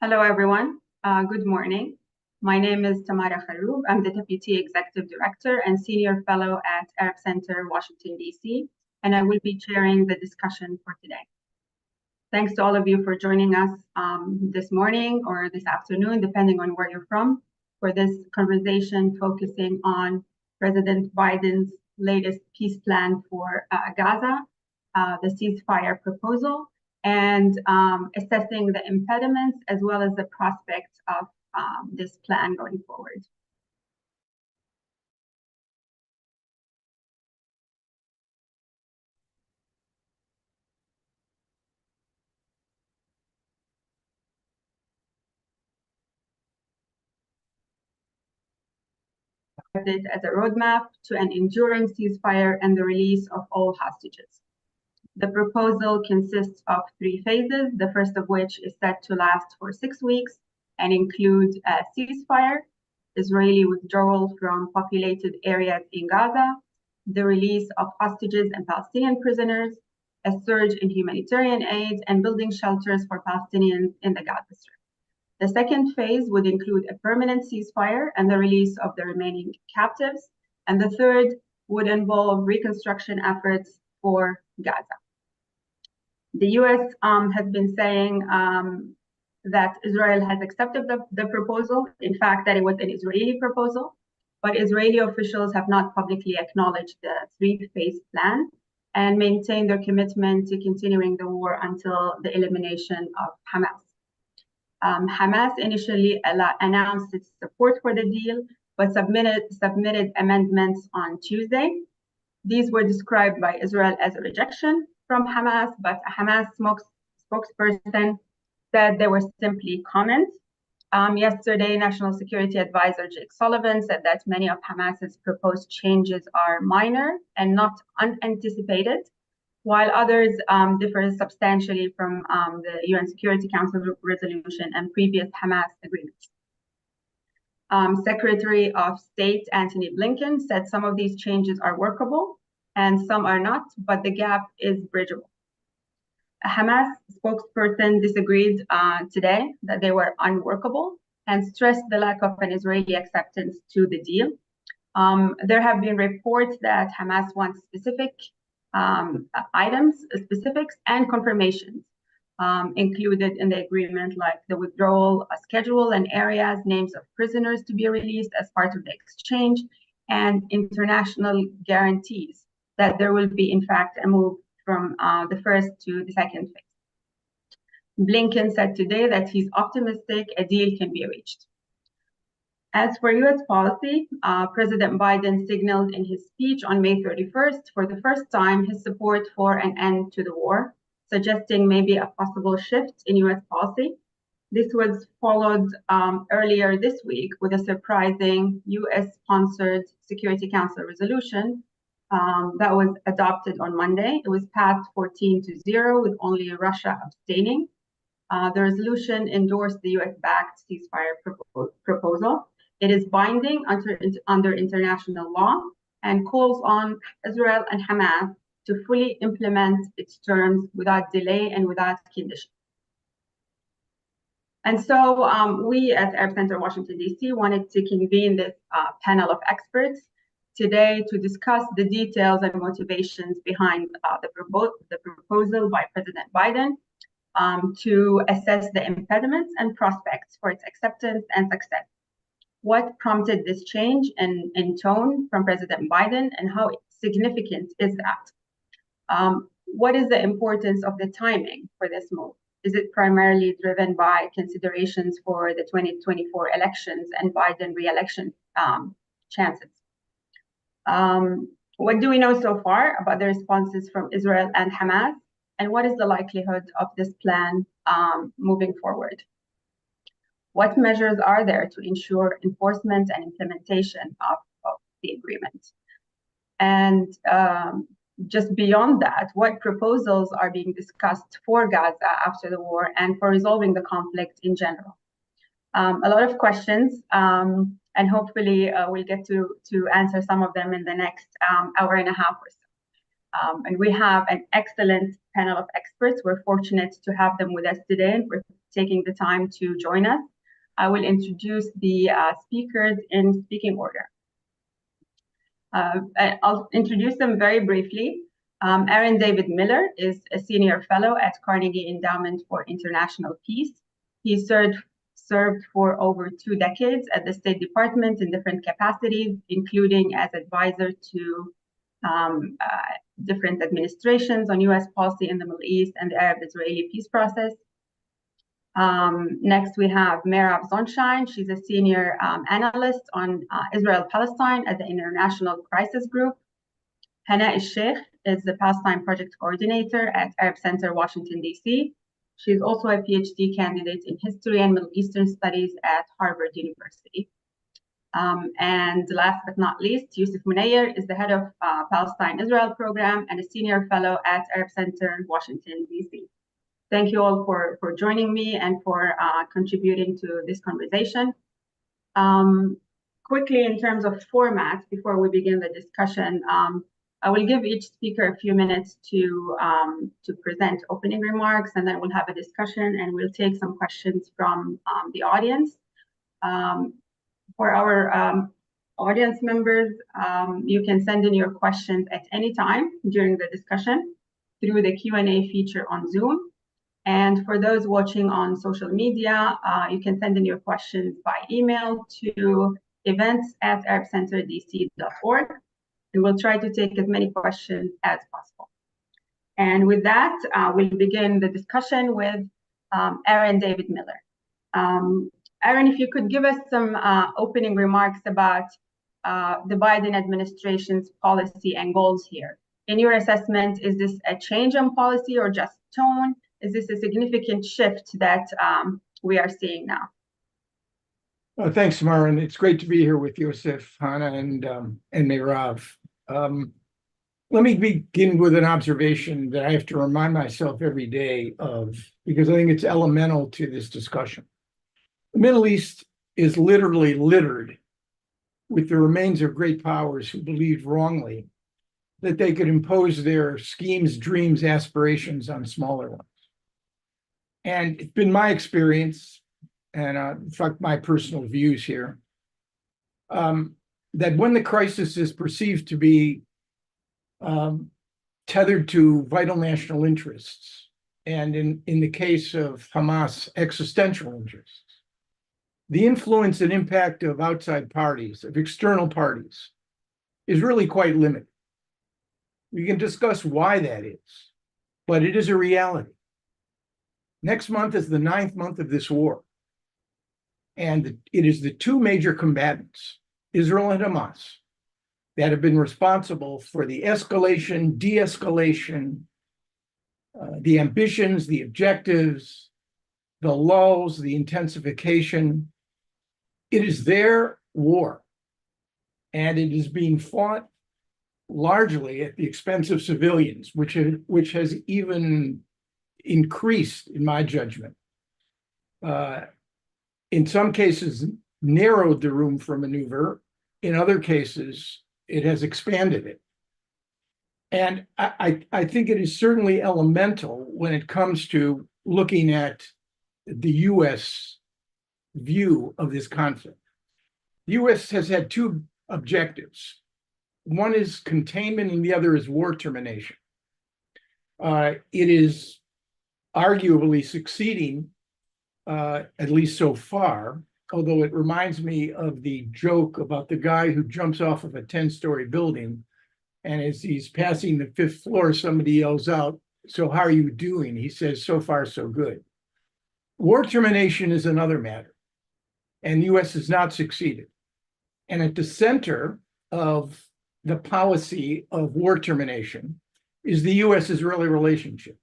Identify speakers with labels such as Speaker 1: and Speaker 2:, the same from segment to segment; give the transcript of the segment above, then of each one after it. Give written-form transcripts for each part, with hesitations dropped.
Speaker 1: Hello, everyone. Good morning. My name is Tamara Kharoub. I'm the Deputy Executive Director and Senior Fellow at Arab Center, Washington, D.C., and I will be chairing the discussion for today. Thanks to all of you for joining us this morning or this afternoon, depending on where you're from, for this conversation focusing on President Biden's latest peace plan for Gaza, the ceasefire proposal, and assessing the impediments as well as the prospects of this plan going forward. It as a roadmap to an enduring ceasefire and the release of all hostages. The proposal consists of 3 phases, the first of which is set to last for 6 weeks and include a ceasefire, Israeli withdrawal from populated areas in Gaza, the release of hostages and Palestinian prisoners, a surge in humanitarian aid, and building shelters for Palestinians in the Gaza Strip. The second phase would include a permanent ceasefire and the release of the remaining captives, and the third would involve reconstruction efforts for Gaza. The U.S. has been saying that Israel has accepted the proposal, in fact, that it was an Israeli proposal, but Israeli officials have not publicly acknowledged the 3-phase plan and maintain their commitment to continuing the war until the elimination of Hamas. Hamas initially announced its support for the deal, but submitted amendments on Tuesday. These were described by Israel as a rejection from Hamas, but a Hamas spokesperson said they were simply comments. Yesterday, National Security Advisor Jake Sullivan said that many of Hamas's proposed changes are minor and not unanticipated, while others differ substantially from the UN Security Council resolution and previous Hamas agreements. Secretary of State Antony Blinken said some of these changes are workable and some are not, but the gap is bridgeable. A Hamas spokesperson disagreed today that they were unworkable and stressed the lack of an Israeli acceptance to the deal. There have been reports that Hamas wants specifics and confirmations included in the agreement, like the withdrawal schedule and areas, names of prisoners to be released as part of the exchange, and international guarantees that there will be, in fact, a move from the first to the second phase. Blinken said today that he's optimistic a deal can be reached. As for U.S. policy, President Biden signaled in his speech on May 31st for the first time his support for an end to the war, suggesting maybe a possible shift in U.S. policy. This was followed earlier this week with a surprising U.S.-sponsored Security Council resolution that was adopted on Monday. It was passed 14-0 with only Russia abstaining. The resolution endorsed the U.S.-backed ceasefire proposal. It is binding under international law and calls on Israel and Hamas to fully implement its terms without delay and without condition. And so we at Arab Center Washington, D.C. wanted to convene this panel of experts today to discuss the details and motivations behind the proposal by President Biden to assess the impediments and prospects for its acceptance and success. What prompted this change in tone from President Biden, and how significant is that? What is the importance of the timing for this move? Is it primarily driven by considerations for the 2024 elections and Biden re-election chances? What do we know so far about the responses from Israel and Hamas? And what is the likelihood of this plan moving forward? What measures are there to ensure enforcement and implementation of the agreement? And just beyond that, what proposals are being discussed for Gaza after the war and for resolving the conflict in general? A lot of questions, and hopefully we'll get to answer some of them in the next hour and a half or And we have an excellent panel of experts. We're fortunate to have them with us today and for taking the time to join us. I will introduce the speakers in speaking order. I'll introduce them very briefly. Aaron David Miller is a senior fellow at Carnegie Endowment for International Peace. He served for over 2 decades at the State Department in different capacities, including as advisor to different administrations on U.S. policy in the Middle East and the Arab-Israeli peace process. Next, we have Merab Zonshine. She's a senior analyst on Israel-Palestine at the International Crisis Group. Hana El-Sheikh is the Palestine Project Coordinator at Arab Center, Washington, D.C. She's also a PhD candidate in History and Middle Eastern Studies at Harvard University. And last but not least, Yusuf Munayyer is the head of Palestine-Israel program and a senior fellow at Arab Center, Washington, D.C. Thank you all for joining me and for contributing to this conversation. Quickly, in terms of format, before we begin the discussion, I will give each speaker a few minutes to present opening remarks, and then we'll have a discussion and we'll take some questions from the audience. For our audience members, you can send in your questions at any time during the discussion through the Q&A feature on Zoom. And for those watching on social media, you can send in your questions by email to events@arabcenterdc.org. And we'll try to take as many questions as possible. And with that, we'll begin the discussion with Aaron David Miller. Aaron, if you could give us some opening remarks about the Biden administration's policy and goals here. In your assessment, is this a change in policy or just tone? Is this a significant shift that we are seeing now?
Speaker 2: Thanks, Marin. It's great to be here with Yosef, Hana, and Meirav. Let me begin with an observation that I have to remind myself every day of, because I think it's elemental to this discussion. The Middle East is literally littered with the remains of great powers who believed wrongly that they could impose their schemes, dreams, aspirations on smaller ones. And it's been my experience, and in fact, my personal views here, that when the crisis is perceived to be tethered to vital national interests, and in the case of Hamas, existential interests, the influence and impact of outside parties, of external parties, is really quite limited. We can discuss why that is, but it is a reality. Next month is the 9th month of this war. And it is the 2 major combatants, Israel and Hamas, that have been responsible for the escalation, de-escalation, the ambitions, the objectives, the lulls, the intensification. It is their war. And it is being fought largely at the expense of civilians, which has even increased, in my judgment. In some cases, narrowed the room for maneuver. In other cases, it has expanded it. And I think it is certainly elemental when it comes to looking at the U.S. view of this conflict. The U.S. has had 2 objectives. One is containment and the other is war termination. It is arguably succeeding, at least so far, although it reminds me of the joke about the guy who jumps off of a 10-story building, and as he's passing the 5th floor, somebody yells out, "So how are you doing?" He says, "So far, so good." War termination is another matter, and the U.S. has not succeeded. And at the center of the policy of war termination is the U.S.-Israeli relationship.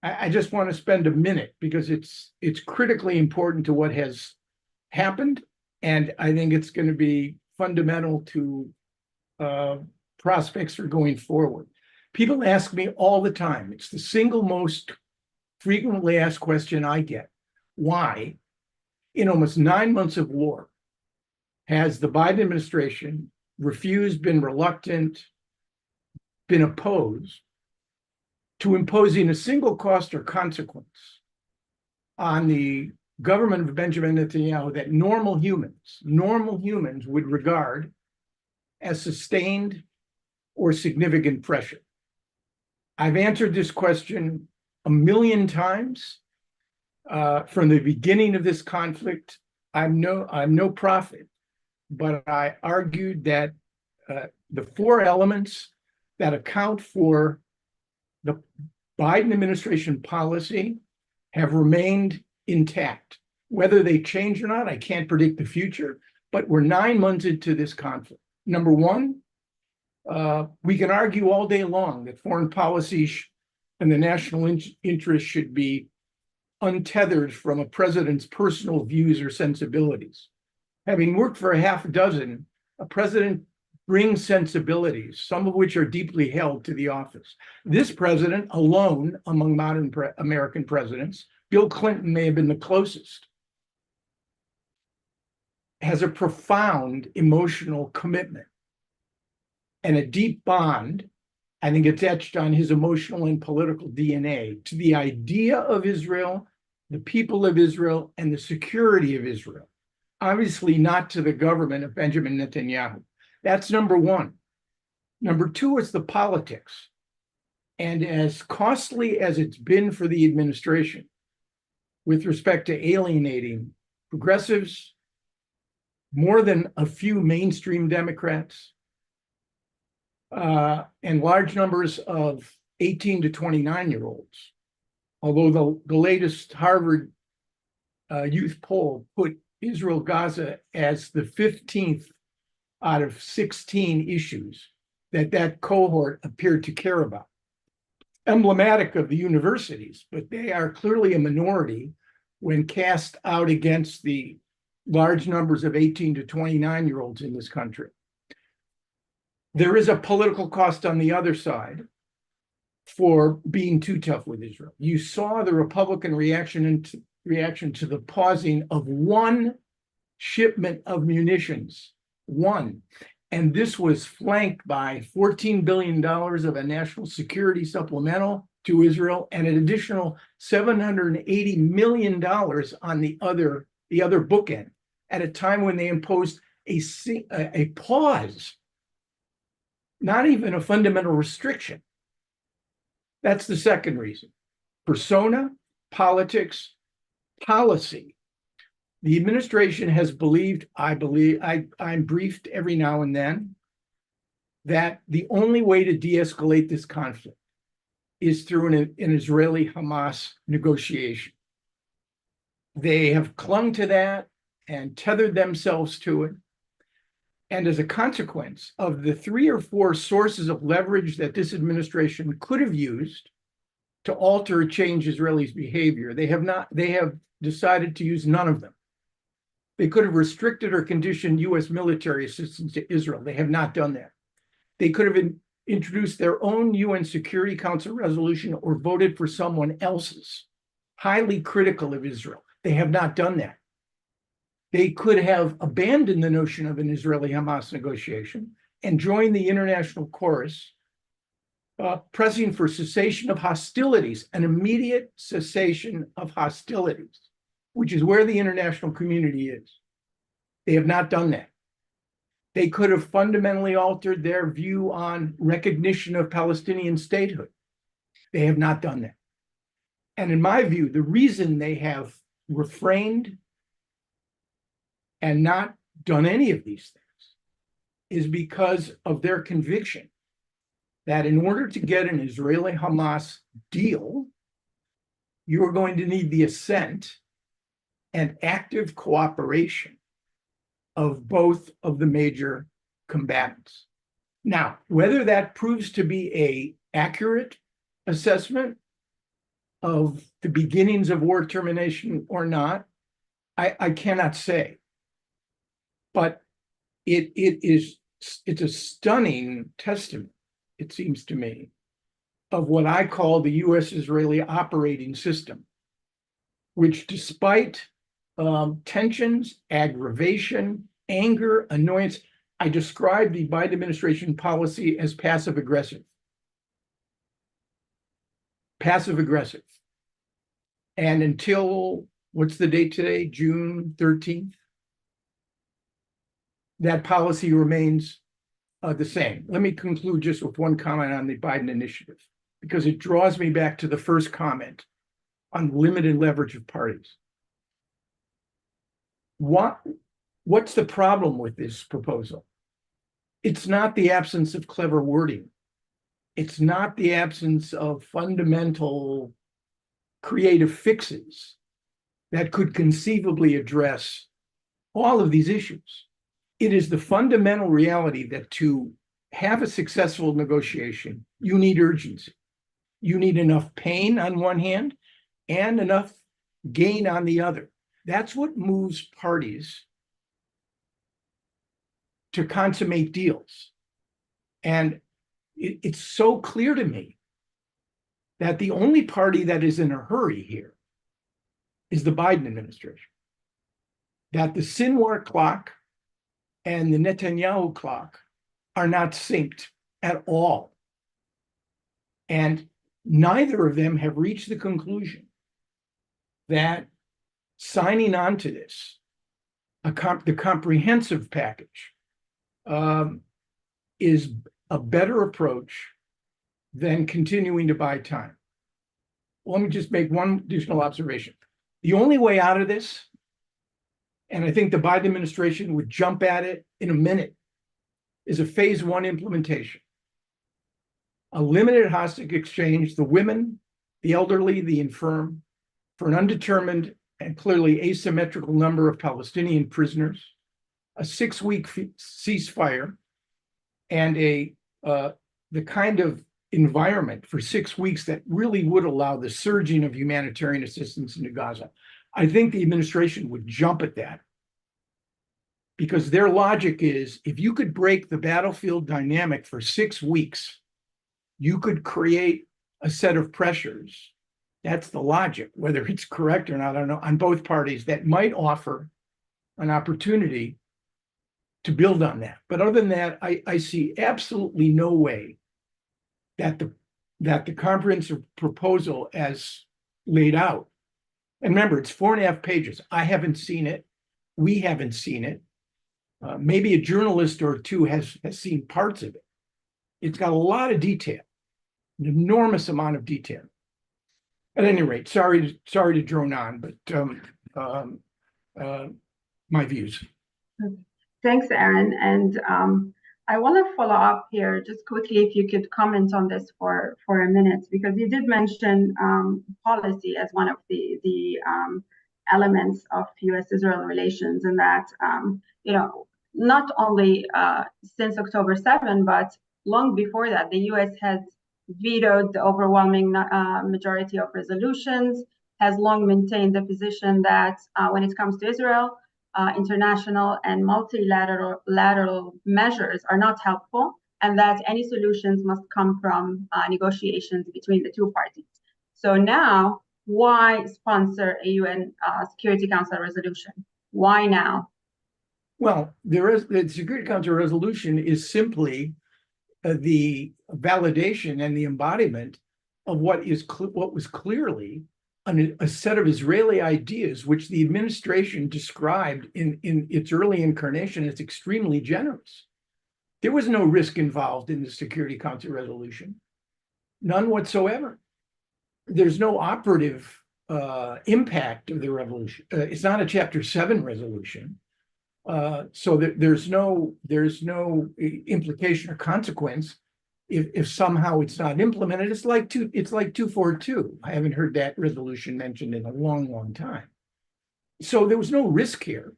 Speaker 2: I just want to spend a minute because it's critically important to what has happened, and I think it's going to be fundamental to prospects for going forward. People ask me all the time, it's the single most frequently asked question I get. Why, in almost 9 months of war, has the Biden administration refused, been reluctant, been opposed to imposing a single cost or consequence on the government of Benjamin Netanyahu that normal humans would regard as sustained or significant pressure. I've answered this question a million times from the beginning of this conflict. I'm no prophet, but I argued that the four elements that account for the Biden administration policy have remained intact. Whether they change or not, I can't predict the future, but we're 9 months into this conflict. Number one, we can argue all day long that foreign policy and the national interest should be untethered from a president's personal views or sensibilities. Having worked for a half a dozen, a president brings sensibilities, some of which are deeply held to the office. This president alone among modern American presidents, Bill Clinton may have been the closest, has a profound emotional commitment and a deep bond. I think it's etched on his emotional and political DNA to the idea of Israel, the people of Israel, and the security of Israel. Obviously not to the government of Benjamin Netanyahu. That's number one. Number two is the politics. And as costly as it's been for the administration with respect to alienating progressives, more than a few mainstream Democrats, and large numbers of 18 to 29-year-olds, although the latest Harvard youth poll put Israel Gaza as the 15th out of 16 issues that cohort appeared to care about. Emblematic of the universities, but they are clearly a minority when cast out against the large numbers of 18 to 29-year-olds in this country. There is a political cost on the other side for being too tough with Israel. You saw the Republican reaction to the pausing of one shipment of munitions, one. And this was flanked by $14 billion of a national security supplemental to Israel and an additional $780 million on the other bookend at a time when they imposed a pause, not even a fundamental restriction. That's the second reason. Persona, politics, policy. The administration has believed, I'm briefed every now and then, that the only way to de-escalate this conflict is through an Israeli-Hamas negotiation. They have clung to that and tethered themselves to it. And as a consequence of the 3 or 4 sources of leverage that this administration could have used to alter or change Israelis' behavior, they have decided to use none of them. They could have restricted or conditioned U.S. military assistance to Israel. They have not done that. They could have introduced their own UN Security Council resolution or voted for someone else's, highly critical of Israel. They have not done that. They could have abandoned the notion of an Israeli-Hamas negotiation and joined the international chorus, pressing for cessation of hostilities, an immediate cessation of hostilities, which is where the international community is. They have not done that. They could have fundamentally altered their view on recognition of Palestinian statehood. They have not done that. And in my view, the reason they have refrained and not done any of these things is because of their conviction that in order to get an Israeli-Hamas deal, you are going to need the assent and active cooperation of both of the major combatants. Now, whether that proves to be an accurate assessment of the beginnings of war termination or not, I cannot say. But it's a stunning testament, it seems to me, of what I call the U.S.-Israeli operating system, which despite tensions, aggravation, anger, annoyance, I describe the Biden administration policy as passive-aggressive. passive aggressive. And until, what's the date today? June 13th? That policy remains the same. Let me conclude just with one comment on the Biden initiative, because it draws me back to the first comment on limited leverage of parties. What's the problem with this proposal? It's not the absence of clever wording. It's not the absence of fundamental creative fixes that could conceivably address all of these issues. It is the fundamental reality that to have a successful negotiation, you need urgency. You need enough pain on one hand and enough gain on the other. That's what moves parties to consummate deals. And it's so clear to me that the only party that is in a hurry here is the Biden administration. That the Sinwar clock and the Netanyahu clock are not synced at all. And neither of them have reached the conclusion that signing on to this, the comprehensive package, is a better approach than continuing to buy time. Let me just make one additional observation. The only way out of this, and I think the Biden administration would jump at it in a minute, is a phase one implementation. A limited hostage exchange, the women, the elderly, the infirm, for an undetermined and clearly asymmetrical number of Palestinian prisoners, a 6-week ceasefire, and the kind of environment for 6 weeks that really would allow the surging of humanitarian assistance into Gaza. I think the administration would jump at that, because their logic is, if you could break the battlefield dynamic for 6 weeks, you could create a set of pressures. That's the logic. Whether it's correct or not, I don't know, on both parties, that might offer an opportunity to build on that. But other than that, I see absolutely no way that the comprehensive proposal as laid out, and remember, it's 4.5 pages. I haven't seen it. We haven't seen it. Maybe a journalist or two has seen parts of it. It's got a lot of detail, an enormous amount of detail. At any rate, sorry to drone on, but my views.
Speaker 1: Thanks, Aaron. And I want to follow up here just quickly, if you could comment on this for a minute, because you did mention policy as one of the elements of U.S.-Israel relations, and that not only since October 7, but long before that, the U.S. has vetoed the overwhelming majority of resolutions, has long maintained the position that when it comes to Israel, international and multilateral measures are not helpful, and that any solutions must come from negotiations between the two parties. So now, why sponsor a UN Security Council resolution? Why now?
Speaker 2: Well, the Security Council resolution is simply the validation and the embodiment of what was clearly a set of Israeli ideas, which the administration described in its early incarnation as extremely generous. There was no risk involved in the Security Council resolution, none whatsoever. There's no operative impact of the resolution. It's not a Chapter 7 resolution, so there's no implication or consequence if somehow it's not implemented. It's like 242. I haven't heard that resolution mentioned in a long, long time. So there was no risk here.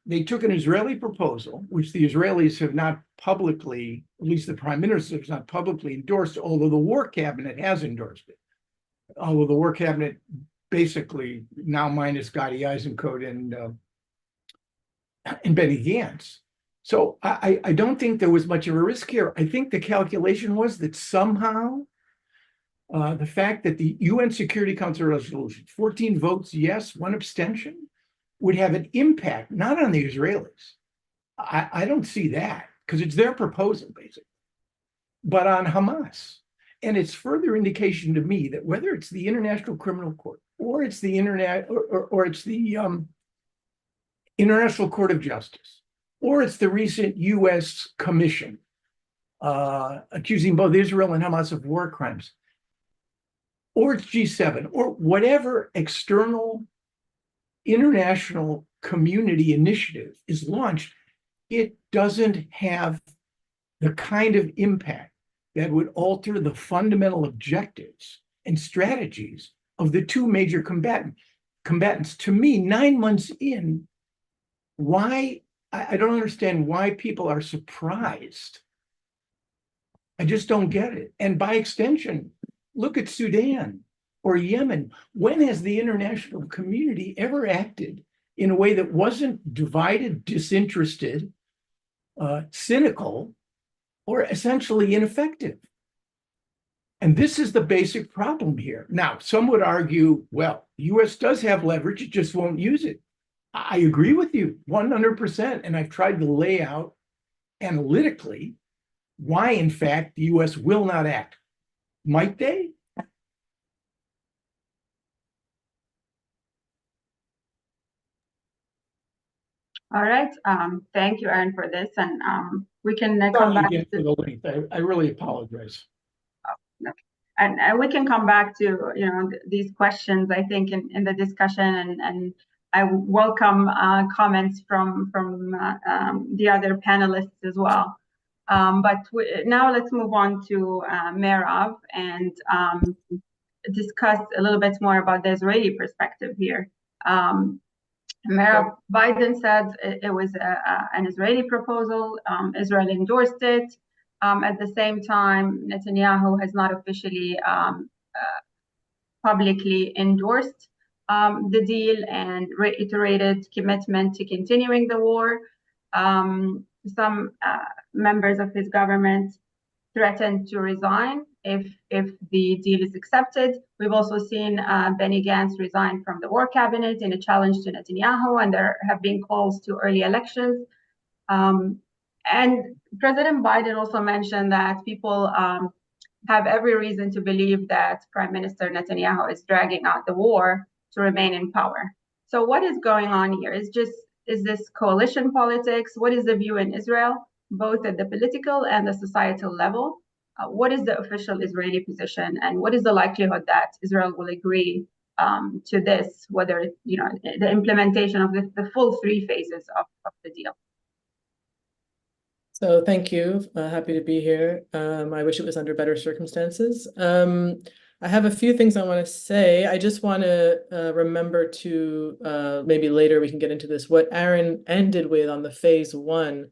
Speaker 2: They took an Israeli proposal, which the Israelis have not publicly, at least the prime minister has not publicly endorsed, although the War Cabinet has endorsed it. Although the War Cabinet basically, now minus Gadi Eisenkot and Benny Gantz. So I don't think there was much of a risk here. I think the calculation was that somehow the fact that the UN Security Council resolution, 14 votes yes, 1 abstention, would have an impact, not on the Israelis. I don't see that, because it's their proposal, basically, but on Hamas. And it's further indication to me that whether it's the International Criminal Court or it's the International Court of Justice, or it's the recent U.S. Commission accusing both Israel and Hamas of war crimes, or it's G7, or whatever external international community initiative is launched, it doesn't have the kind of impact that would alter the fundamental objectives and strategies of the two major combatants. To me, 9 months in, I don't understand why people are surprised. I just don't get it. And by extension, look at Sudan or Yemen. When has the international community ever acted in a way that wasn't divided, disinterested, cynical, or essentially ineffective? And this is the basic problem here. Now, some would argue, well, the US does have leverage, it just won't use it. I agree with you 100%. And I've tried to lay out analytically why, in fact, the US will not act. Might they?
Speaker 1: All right. Thank you, Aaron, for this. And we can come back
Speaker 2: to the length. I really apologize.
Speaker 1: And we can come back to these questions, I think, in the discussion, and I welcome comments from the other panelists as well. But now let's move on to Merav and discuss a little bit more about the Israeli perspective here. Merav, Biden said it was an Israeli proposal. Israel endorsed it. At the same time, Netanyahu has not officially publicly endorsed the deal and reiterated commitment to continuing the war. Some members of his government threatened to resign if the deal is accepted. We've also seen Benny Gantz resign from the war cabinet in a challenge to Netanyahu, and there have been calls to early elections. And President Biden also mentioned that people have every reason to believe that Prime Minister Netanyahu is dragging out the war to remain in power. So what is going on here? Is this coalition politics? What is the view in Israel, both at the political and the societal level? What is the official Israeli position, and what is the likelihood that Israel will agree to this, whether the implementation of the full three phases of the deal?
Speaker 3: So thank you. Happy to be here. I wish it was under better circumstances. I have a few things I want to say. I just want to remember to, maybe later we can get into this, what Aaron ended with on the phase one.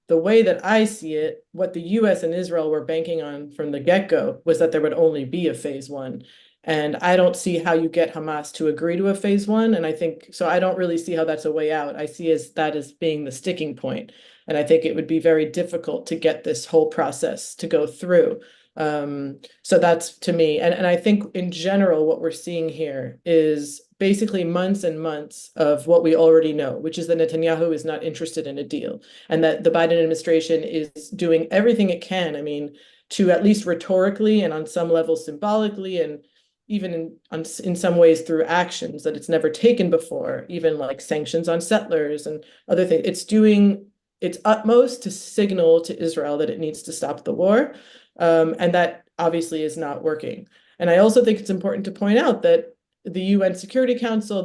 Speaker 3: The way that I see it, what the US and Israel were banking on from the get-go was that there would only be a phase one. And I don't see how you get Hamas to agree to a phase one. And I think, so I don't really see how that's a way out. I see that as being the sticking point. And I think it would be very difficult to get this whole process to go through. So that's to me. And I think in general, what we're seeing here is basically months and months of what we already know, which is that Netanyahu is not interested in a deal, and that the Biden administration is doing everything it can, I mean, to at least rhetorically and on some level symbolically, and even in some ways through actions that it's never taken before, even like sanctions on settlers and other things. It's doing its utmost to signal to Israel that it needs to stop the war. And that obviously is not working. And I also think it's important to point out that the UN Security Council,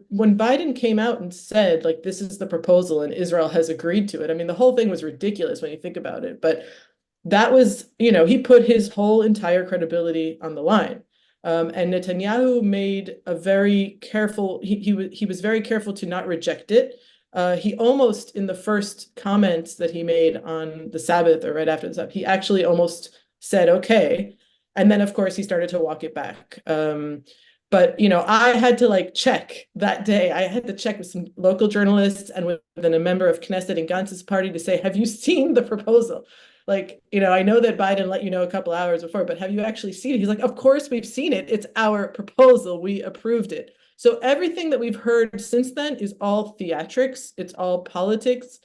Speaker 3: when Biden came out and said, like, this is the proposal and Israel has agreed to it, I mean, the whole thing was ridiculous when you think about it. But that was, he put his whole entire credibility on the line. And Netanyahu made a very careful, he was very careful to not reject it. He almost, in the first comments that he made on the Sabbath or right after the Sabbath, he actually almost said, okay. And then, of course, he started to walk it back. But, I had to check that day. I had to check with some local journalists and with a member of Knesset and Gantz's party to say, have you seen the proposal? I know that Biden let you know a couple hours before, but have you actually seen it? He's like, of course we've seen it. It's our proposal. We approved it. So everything that we've heard since then is all theatrics. It's all politics.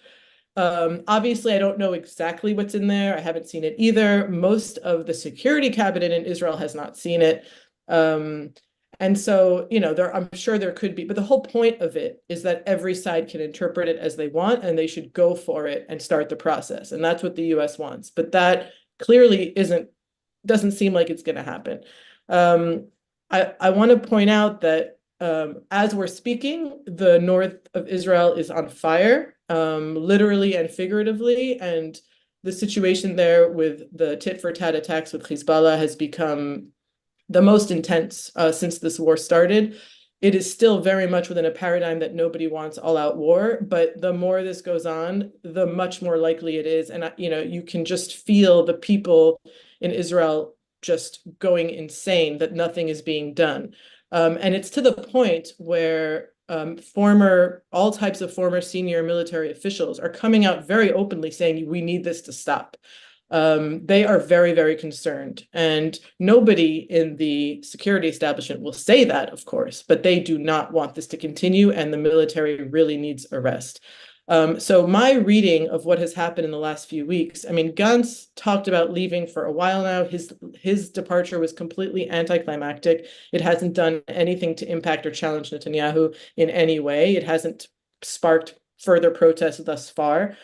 Speaker 3: Obviously, I don't know exactly what's in there. I haven't seen it either. Most of the security cabinet in Israel has not seen it. And so, I'm sure there could be, but the whole point of it is that every side can interpret it as they want, and they should go for it and start the process. And that's what the US wants. But that clearly doesn't seem like it's going to happen. I want to point out that as we're speaking, the north of Israel is on fire, literally and figuratively. And the situation there with the tit-for-tat attacks with Hezbollah has become the most intense since this war started. It is still very much within a paradigm that nobody wants all-out war, but the more this goes on, the much more likely it is. And you can just feel the people in Israel just going insane that nothing is being done. And it's to the point where all types of former senior military officials are coming out very openly saying, we need this to stop. They are very, very concerned. And nobody in the security establishment will say that, of course, but they do not want this to continue, and the military really needs arrest. So my reading of what has happened in the last few weeks, I mean, Gantz talked about leaving for a while now. His departure was completely anticlimactic. It hasn't done anything to impact or challenge Netanyahu in any way. It hasn't sparked further protests thus far.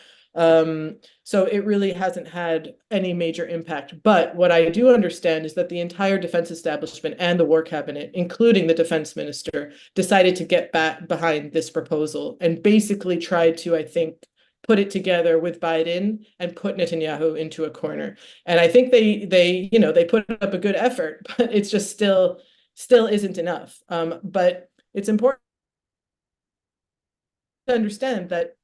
Speaker 3: So it really hasn't had any major impact. But what I do understand is that the entire defense establishment and the war cabinet, including the defense minister, decided to get back behind this proposal and basically tried to, I think, put it together with Biden and put Netanyahu into a corner. And I think they put up a good effort, but it's just still isn't enough. But it's important to understand that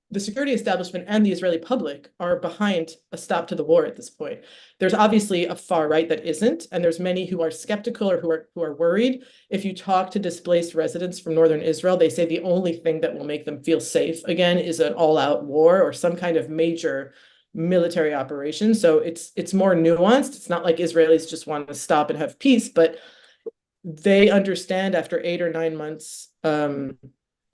Speaker 3: the security establishment and the Israeli public are behind a stop to the war at this point. There's obviously a far right that isn't, and there's many who are skeptical or who are worried. If you talk to displaced residents from northern Israel, they say the only thing that will make them feel safe again is an all-out war or some kind of major military operation. So it's more nuanced. It's not like Israelis just want to stop and have peace, but they understand after 8 or 9 months,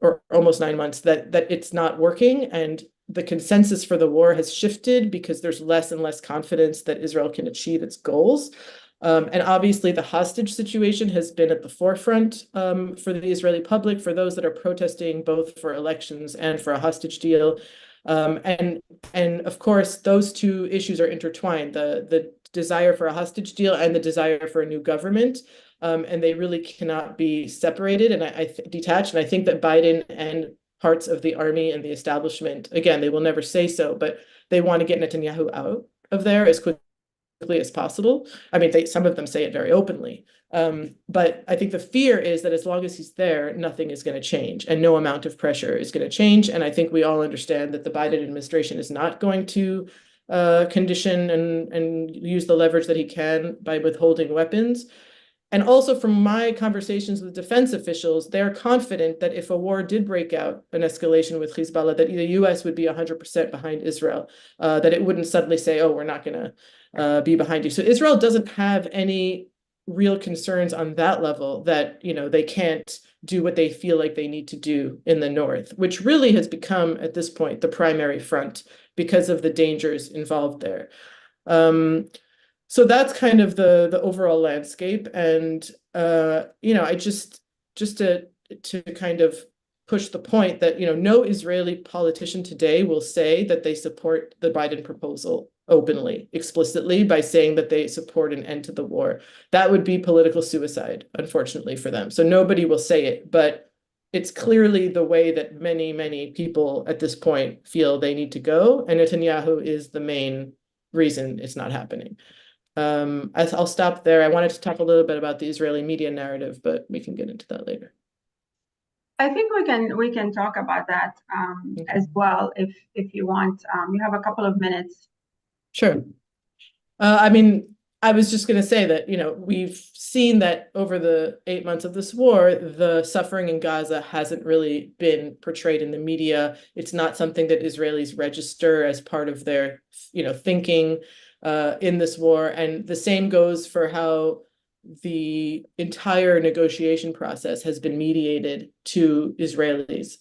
Speaker 3: or almost 9 months, that it's not working, and the consensus for the war has shifted because there's less and less confidence that Israel can achieve its goals. And obviously the hostage situation has been at the forefront for the Israeli public, for those that are protesting both for elections and for a hostage deal. And of course, those two issues are intertwined, the desire for a hostage deal and the desire for a new government. And they really cannot be separated and detached. And I think that Biden and parts of the army and the establishment, again, they will never say so, but they want to get Netanyahu out of there as quickly as possible. I mean, some of them say it very openly. But I think the fear is that as long as he's there, nothing is going to change and no amount of pressure is going to change. And I think we all understand that the Biden administration is not going to condition and use the leverage that he can by withholding weapons. And also from my conversations with defense officials, they're confident that if a war did break out, an escalation with Hezbollah, that the US would be 100% behind Israel, that it wouldn't suddenly say, oh, we're not going to be behind you. So Israel doesn't have any real concerns on that level that, they can't do what they feel like they need to do in the north, which really has become at this point the primary front because of the dangers involved there. So that's kind of the overall landscape. And, I just to kind of push the point that, no Israeli politician today will say that they support the Biden proposal openly, explicitly, by saying that they support an end to the war. That would be political suicide, unfortunately, for them. So nobody will say it, but it's clearly the way that many, many people at this point feel they need to go. And Netanyahu is the main reason it's not happening. I'll stop there. I wanted to talk a little bit about the Israeli media narrative, but we can get into that later.
Speaker 1: I think we can talk about that as well if you want. You have a couple of minutes.
Speaker 3: Sure. I mean, I was just going to say that, we've seen that over the 8 months of this war, the suffering in Gaza hasn't really been portrayed in the media. It's not something that Israelis register as part of their, thinking in this war. And the same goes for how the entire negotiation process has been mediated to Israelis.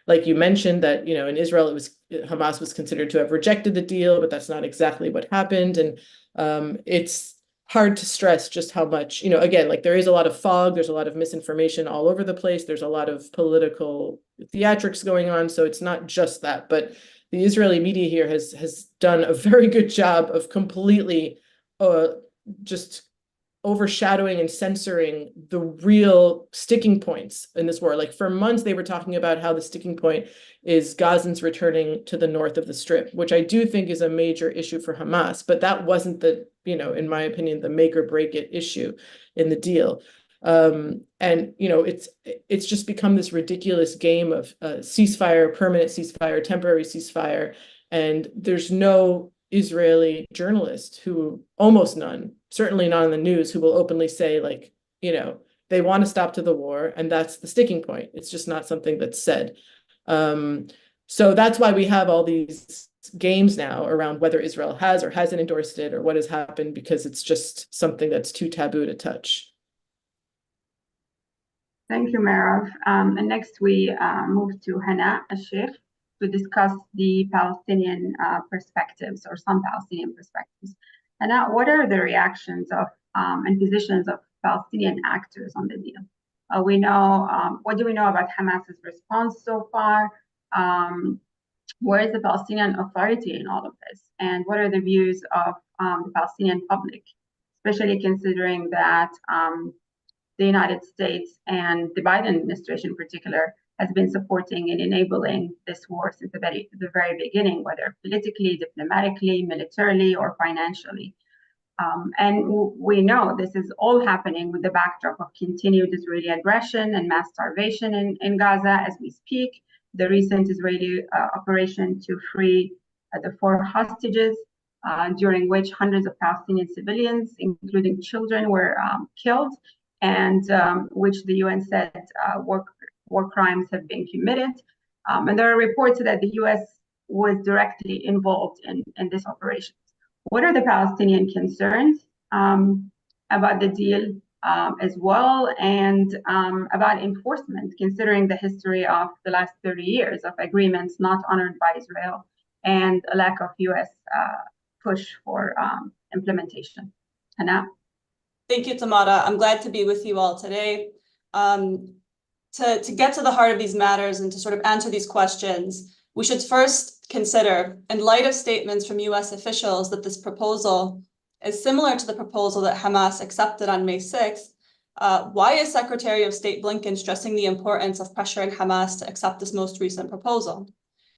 Speaker 3: Like you mentioned that, in Israel, it was Hamas was considered to have rejected the deal, but that's not exactly what happened. And it's hard to stress just how much, again, like there is a lot of fog, there's a lot of misinformation all over the place, there's a lot of political theatrics going on, so it's not just that. But the Israeli media here has done a very good job of completely just overshadowing and censoring the real sticking points in this war. Like for months, they were talking about how the sticking point is Gazans returning to the north of the Strip, which I do think is a major issue for Hamas. But that wasn't the, in my opinion, the make or break it issue in the deal. And it's just become this ridiculous game of ceasefire, permanent ceasefire, temporary ceasefire, and there's no Israeli journalist who, almost none, certainly not in the news, who will openly say, like, they want to stop to the war, and that's the sticking point. It's just not something that's said. So that's why we have all these games now around whether Israel has or hasn't endorsed it or what has happened, because it's just something that's too taboo to touch.
Speaker 1: Thank you, Merav. And next we move to Hana Al-Sheikh to discuss the Palestinian perspectives, or some Palestinian perspectives. Hana, what are the reactions of and positions of Palestinian actors on the deal? What do we know about Hamas's response so far? Where is the Palestinian Authority in all of this? And what are the views of the Palestinian public, especially considering that the United States and the Biden administration in particular has been supporting and enabling this war since the very beginning, whether politically, diplomatically, militarily, or financially. And we know this is all happening with the backdrop of continued Israeli aggression and mass starvation in Gaza as we speak. The recent Israeli operation to free the 4 hostages, during which hundreds of Palestinian civilians, including children, were killed, and which the UN said war crimes have been committed. And there are reports that the US was directly involved in this operation. What are the Palestinian concerns about the deal as well, and about enforcement, considering the history of the last 30 years of agreements not honored by Israel and a lack of US push for implementation? Hana?
Speaker 4: Thank you, Tamara. I'm glad to be with you all today. To get to the heart of these matters and to sort of answer these questions, we should first consider, in light of statements from US officials that this proposal is similar to the proposal that Hamas accepted on May 6th, why is Secretary of State Blinken stressing the importance of pressuring Hamas to accept this most recent proposal?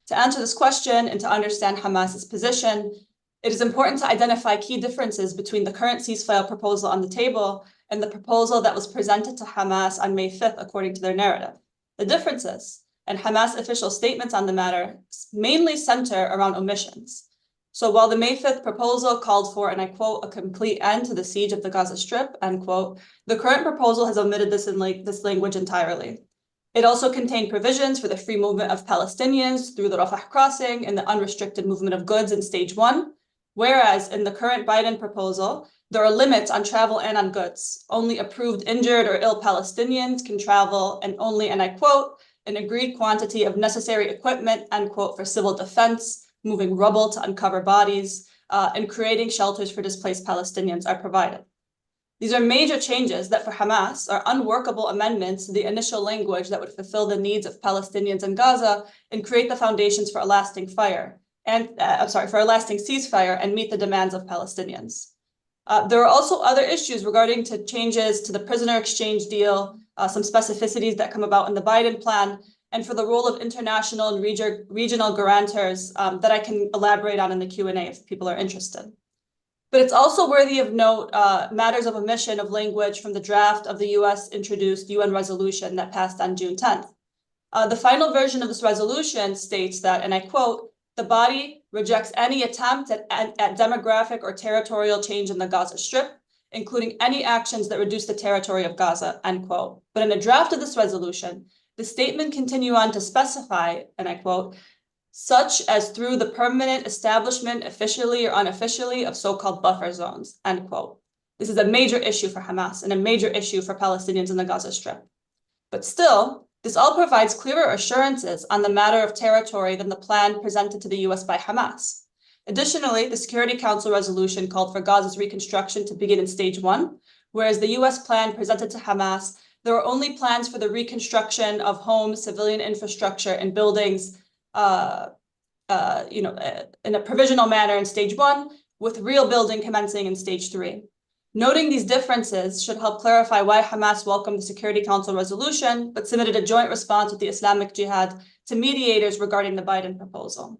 Speaker 4: To answer this question and to understand Hamas's position, it is important to identify key differences between the current ceasefire proposal on the table and the proposal that was presented to Hamas on May 5th, according to their narrative. The differences and Hamas official statements on the matter mainly center around omissions. So while the May 5th proposal called for, and I quote, a complete end to the siege of the Gaza Strip, end quote, the current proposal has omitted this language entirely. It also contained provisions for the free movement of Palestinians through the Rafah crossing and the unrestricted movement of goods in stage 1, whereas in the current Biden proposal, there are limits on travel and on goods. Only approved injured or ill Palestinians can travel, and only, and I quote, an agreed quantity of necessary equipment, end quote, for civil defense, moving rubble to uncover bodies, and creating shelters for displaced Palestinians are provided. These are major changes that for Hamas are unworkable amendments to the initial language that would fulfill the needs of Palestinians in Gaza and create the foundations for a lasting for a lasting ceasefire and meet the demands of Palestinians. There are also other issues regarding to changes to the prisoner exchange deal, some specificities that come about in the Biden plan, and for the role of international and regional guarantors that I can elaborate on in the Q&A if people are interested. But it's also worthy of note matters of omission of language from the draft of the US introduced UN resolution that passed on June 10th. The final version of this resolution states that, and I quote, the body rejects any attempt at demographic or territorial change in the Gaza Strip, including any actions that reduce the territory of Gaza, end quote. But in a draft of this resolution, the statement continue on to specify, and I quote, such as through the permanent establishment, officially or unofficially, of so-called buffer zones, end quote. This is a major issue for Hamas and a major issue for Palestinians in the Gaza Strip. But still, This all provides clearer assurances on the matter of territory than the plan presented to the US by Hamas. Additionally, the Security Council resolution called for Gaza's reconstruction to begin in stage 1, whereas the US plan presented to Hamas, there were only plans for the reconstruction of homes, civilian infrastructure, and buildings in a provisional manner in stage 1, with real building commencing in stage 3. Noting these differences should help clarify why Hamas welcomed the Security Council resolution, but submitted a joint response with the Islamic Jihad to mediators regarding the Biden proposal.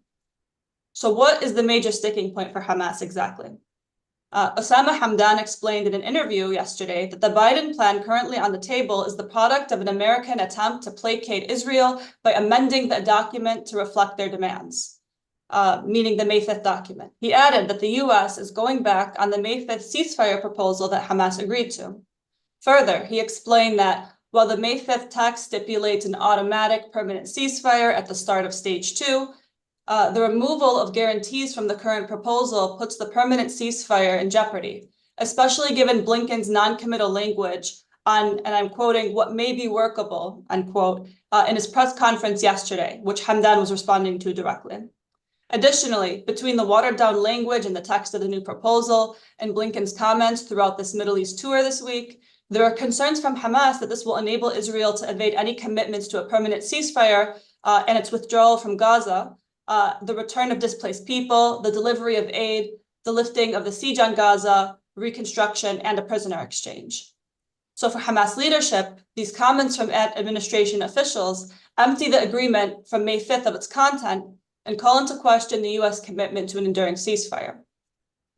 Speaker 4: So what is the major sticking point for Hamas exactly? Osama Hamdan explained in an interview yesterday that the Biden plan currently on the table is the product of an American attempt to placate Israel by amending the document to reflect their demands. Meaning the May 5th document. He added that the US is going back on the May 5th ceasefire proposal that Hamas agreed to. Further, he explained that while the May 5th text stipulates an automatic permanent ceasefire at the start of stage 2, the removal of guarantees from the current proposal puts the permanent ceasefire in jeopardy, especially given Blinken's non-committal language on, and I'm quoting, what may be workable, unquote, in his press conference yesterday, which Hamdan was responding to directly. Additionally, between the watered-down language in the text of the new proposal and Blinken's comments throughout this Middle East tour this week, there are concerns from Hamas that this will enable Israel to evade any commitments to a permanent ceasefire and its withdrawal from Gaza, the return of displaced people, the delivery of aid, the lifting of the siege on Gaza, reconstruction, and a prisoner exchange. So for Hamas leadership, these comments from administration officials empty the agreement from May 5th of its content and call into question the US commitment to an enduring ceasefire.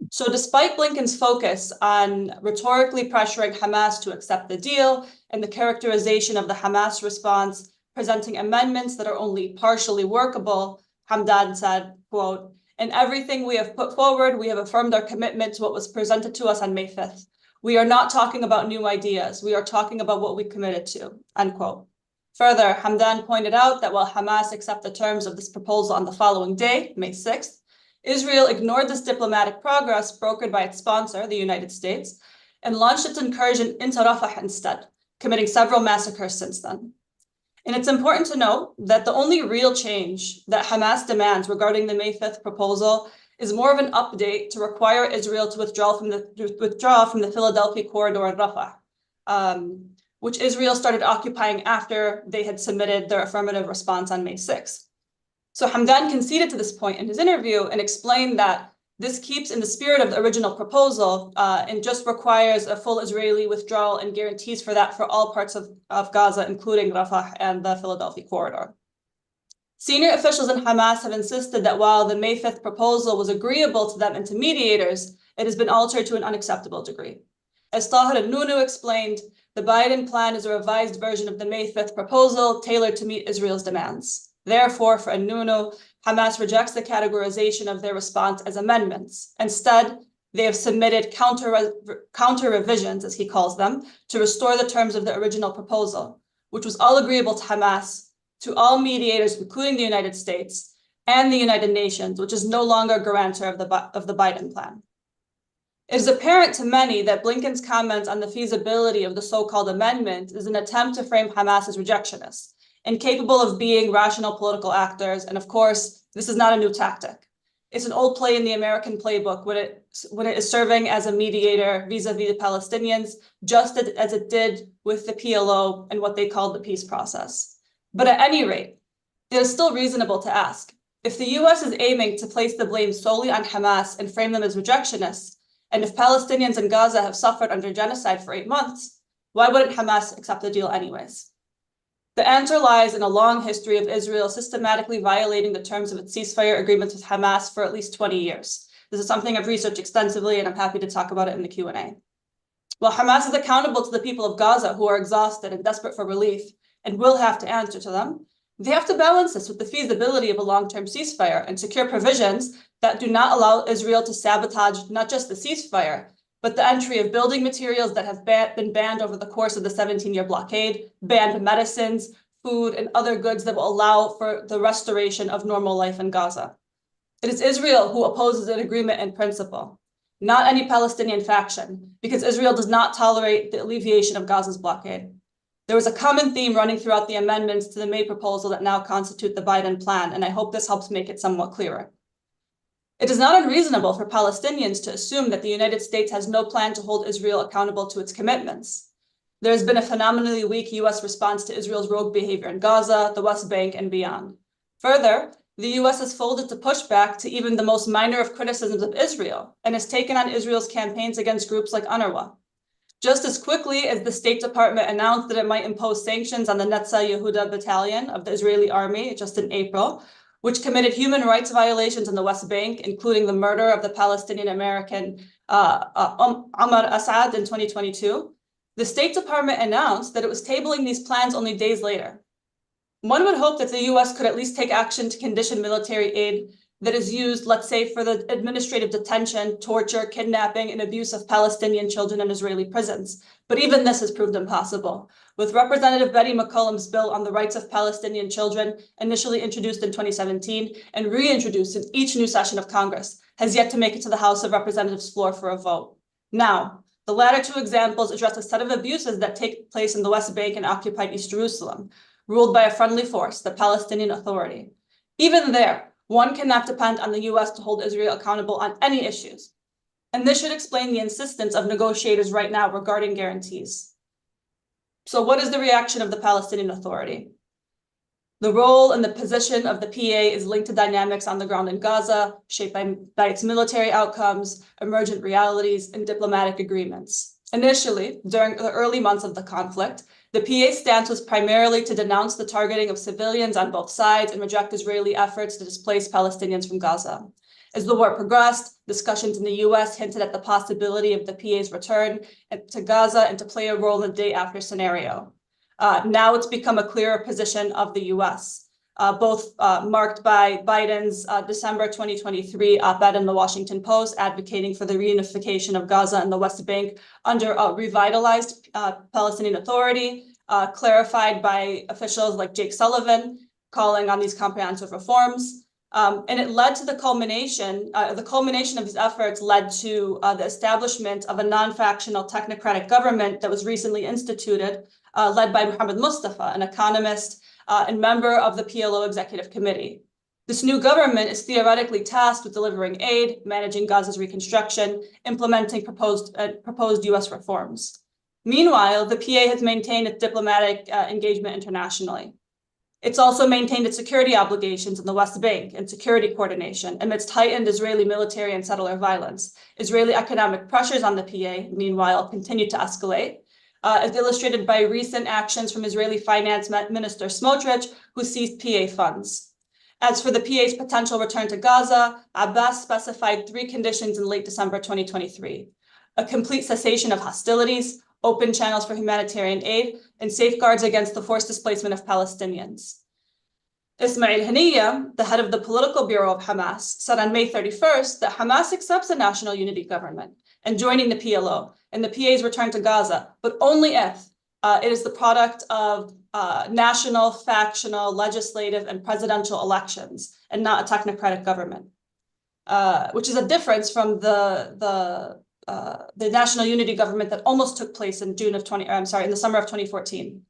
Speaker 4: So despite Blinken's focus on rhetorically pressuring Hamas to accept the deal and the characterization of the Hamas response presenting amendments that are only partially workable, Hamdan said, quote, "In everything we have put forward, we have affirmed our commitment to what was presented to us on May 5th. We are not talking about new ideas. We are talking about what we committed to," unquote. Further, Hamdan pointed out that while Hamas accepted the terms of this proposal on the following day, May 6th, Israel ignored this diplomatic progress brokered by its sponsor, the United States, and launched its incursion into Rafah instead, committing several massacres since then. And it's important to note that the only real change that Hamas demands regarding the May 5th proposal is more of an update to require Israel to withdraw from the Philadelphia corridor in Rafah, which Israel started occupying after they had submitted their affirmative response on May 6th. So Hamdan conceded to this point in his interview and explained that this keeps in the spirit of the original proposal and just requires a full Israeli withdrawal and guarantees for that for all parts of Gaza, including Rafah and the Philadelphia corridor. Senior officials in Hamas have insisted that while the May 5th proposal was agreeable to them and to mediators, it has been altered to an unacceptable degree. As Tahir al-Nunu explained, the Biden plan is a revised version of the May 5th proposal tailored to meet Israel's demands. Therefore, for al-Nunu, Hamas rejects the categorization of their response as amendments. Instead, they have submitted counter revisions, as he calls them, to restore the terms of the original proposal, which was all agreeable to Hamas, to all mediators, including the United States, and the United Nations, which is no longer a guarantor of the Biden plan. It is apparent to many that Blinken's comments on the feasibility of the so-called amendment is an attempt to frame Hamas as rejectionist, incapable of being rational political actors. And of course, this is not a new tactic. It's an old play in the American playbook when it is serving as a mediator vis-a-vis the Palestinians, just as it did with the PLO and what they called the peace process. But at any rate, it is still reasonable to ask, if the US is aiming to place the blame solely on Hamas and frame them as rejectionists, and if Palestinians in Gaza have suffered under genocide for 8 months, why wouldn't Hamas accept the deal anyways? The answer lies in a long history of Israel systematically violating the terms of its ceasefire agreements with Hamas for at least 20 years. This is something I've researched extensively, and I'm happy to talk about it in the Q&A. While Hamas is accountable to the people of Gaza who are exhausted and desperate for relief and will have to answer to them, they have to balance this with the feasibility of a long-term ceasefire and secure provisions that do not allow Israel to sabotage not just the ceasefire, but the entry of building materials that have been banned over the course of the 17-year blockade, banned medicines, food, and other goods that will allow for the restoration of normal life in Gaza. It is Israel who opposes an agreement in principle, not any Palestinian faction, because Israel does not tolerate the alleviation of Gaza's blockade. There was a common theme running throughout the amendments to the May proposal that now constitute the Biden plan, and I hope this helps make it somewhat clearer. It is not unreasonable for Palestinians to assume that the United States has no plan to hold Israel accountable to its commitments. There has been a phenomenally weak US response to Israel's rogue behavior in Gaza, the West Bank, and beyond. Further, the US has folded to push back to even the most minor of criticisms of Israel and has taken on Israel's campaigns against groups like UNRWA. Just as quickly as the State Department announced that it might impose sanctions on the Netza Yehuda battalion of the Israeli army just in April, which committed human rights violations in the West Bank, including the murder of the Palestinian American Amr Assad in 2022, the State Department announced that it was tabling these plans only days later. One would hope that the US could at least take action to condition military aid that is used, let's say, for the administrative detention, torture, kidnapping, and abuse of Palestinian children in Israeli prisons. But even this has proved impossible, with Representative Betty McCollum's bill on the rights of Palestinian children, initially introduced in 2017 and reintroduced in each new session of Congress, has yet to make it to the House of Representatives floor for a vote. Now, the latter two examples address a set of abuses that take place in the West Bank and occupied East Jerusalem, ruled by a friendly force, the Palestinian Authority. Even there, one cannot depend on the US to hold Israel accountable on any issues. And this should explain the insistence of negotiators right now regarding guarantees. So what is the reaction of the Palestinian Authority? The role and the position of the PA is linked to dynamics on the ground in Gaza, shaped by its military outcomes, emergent realities, and diplomatic agreements. Initially, during the early months of the conflict, the PA stance was primarily to denounce the targeting of civilians on both sides and reject Israeli efforts to displace Palestinians from Gaza. As the war progressed, discussions in the US hinted at the possibility of the PA's return to Gaza and to play a role in the day after scenario. Now it's become a clearer position of the US, both marked by Biden's December 2023 op-ed in the Washington Post advocating for the reunification of Gaza and the West Bank under a revitalized Palestinian Authority, clarified by officials like Jake Sullivan, calling on these comprehensive reforms. And it led to the culmination of these efforts led to the establishment of a non-factional technocratic government that was recently instituted, led by Mohammed Mustafa, an economist and member of the PLO Executive Committee. This new government is theoretically tasked with delivering aid, managing Gaza's reconstruction, implementing proposed US reforms. Meanwhile, the PA has maintained its diplomatic engagement internationally. It's also maintained its security obligations in the West Bank and security coordination amidst heightened Israeli military and settler violence. Israeli economic pressures on the PA, meanwhile, continue to escalate, as illustrated by recent actions from Israeli Finance Minister Smotrich, who seized PA funds. As for the PA's potential return to Gaza, Abbas specified 3 conditions in late December 2023: a complete cessation of hostilities, open channels for humanitarian aid, and safeguards against the forced displacement of Palestinians. Ismail Haniyeh, the head of the political bureau of Hamas, said on May 31st that Hamas accepts a national unity government and joining the PLO and the PA's return to Gaza, but only if it is the product of national, factional, legislative, and presidential elections, and not a technocratic government, which is a difference from the national unity government that almost took place in in the summer of 2014.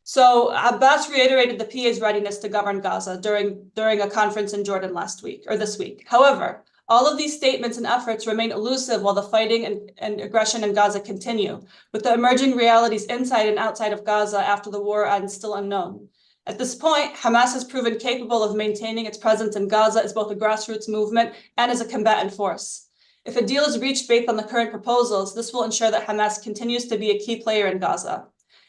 Speaker 4: So Abbas reiterated the PA's readiness to govern Gaza during a conference in Jordan this week. However, all of these statements and efforts remain elusive while the fighting and aggression in Gaza continue, with the emerging realities inside and outside of Gaza after the war ends still unknown. At this point, Hamas has proven capable of maintaining its presence in Gaza as both a grassroots movement and as a combatant force. If a deal is reached based on the current proposals, this will ensure that Hamas continues to be a key player in Gaza.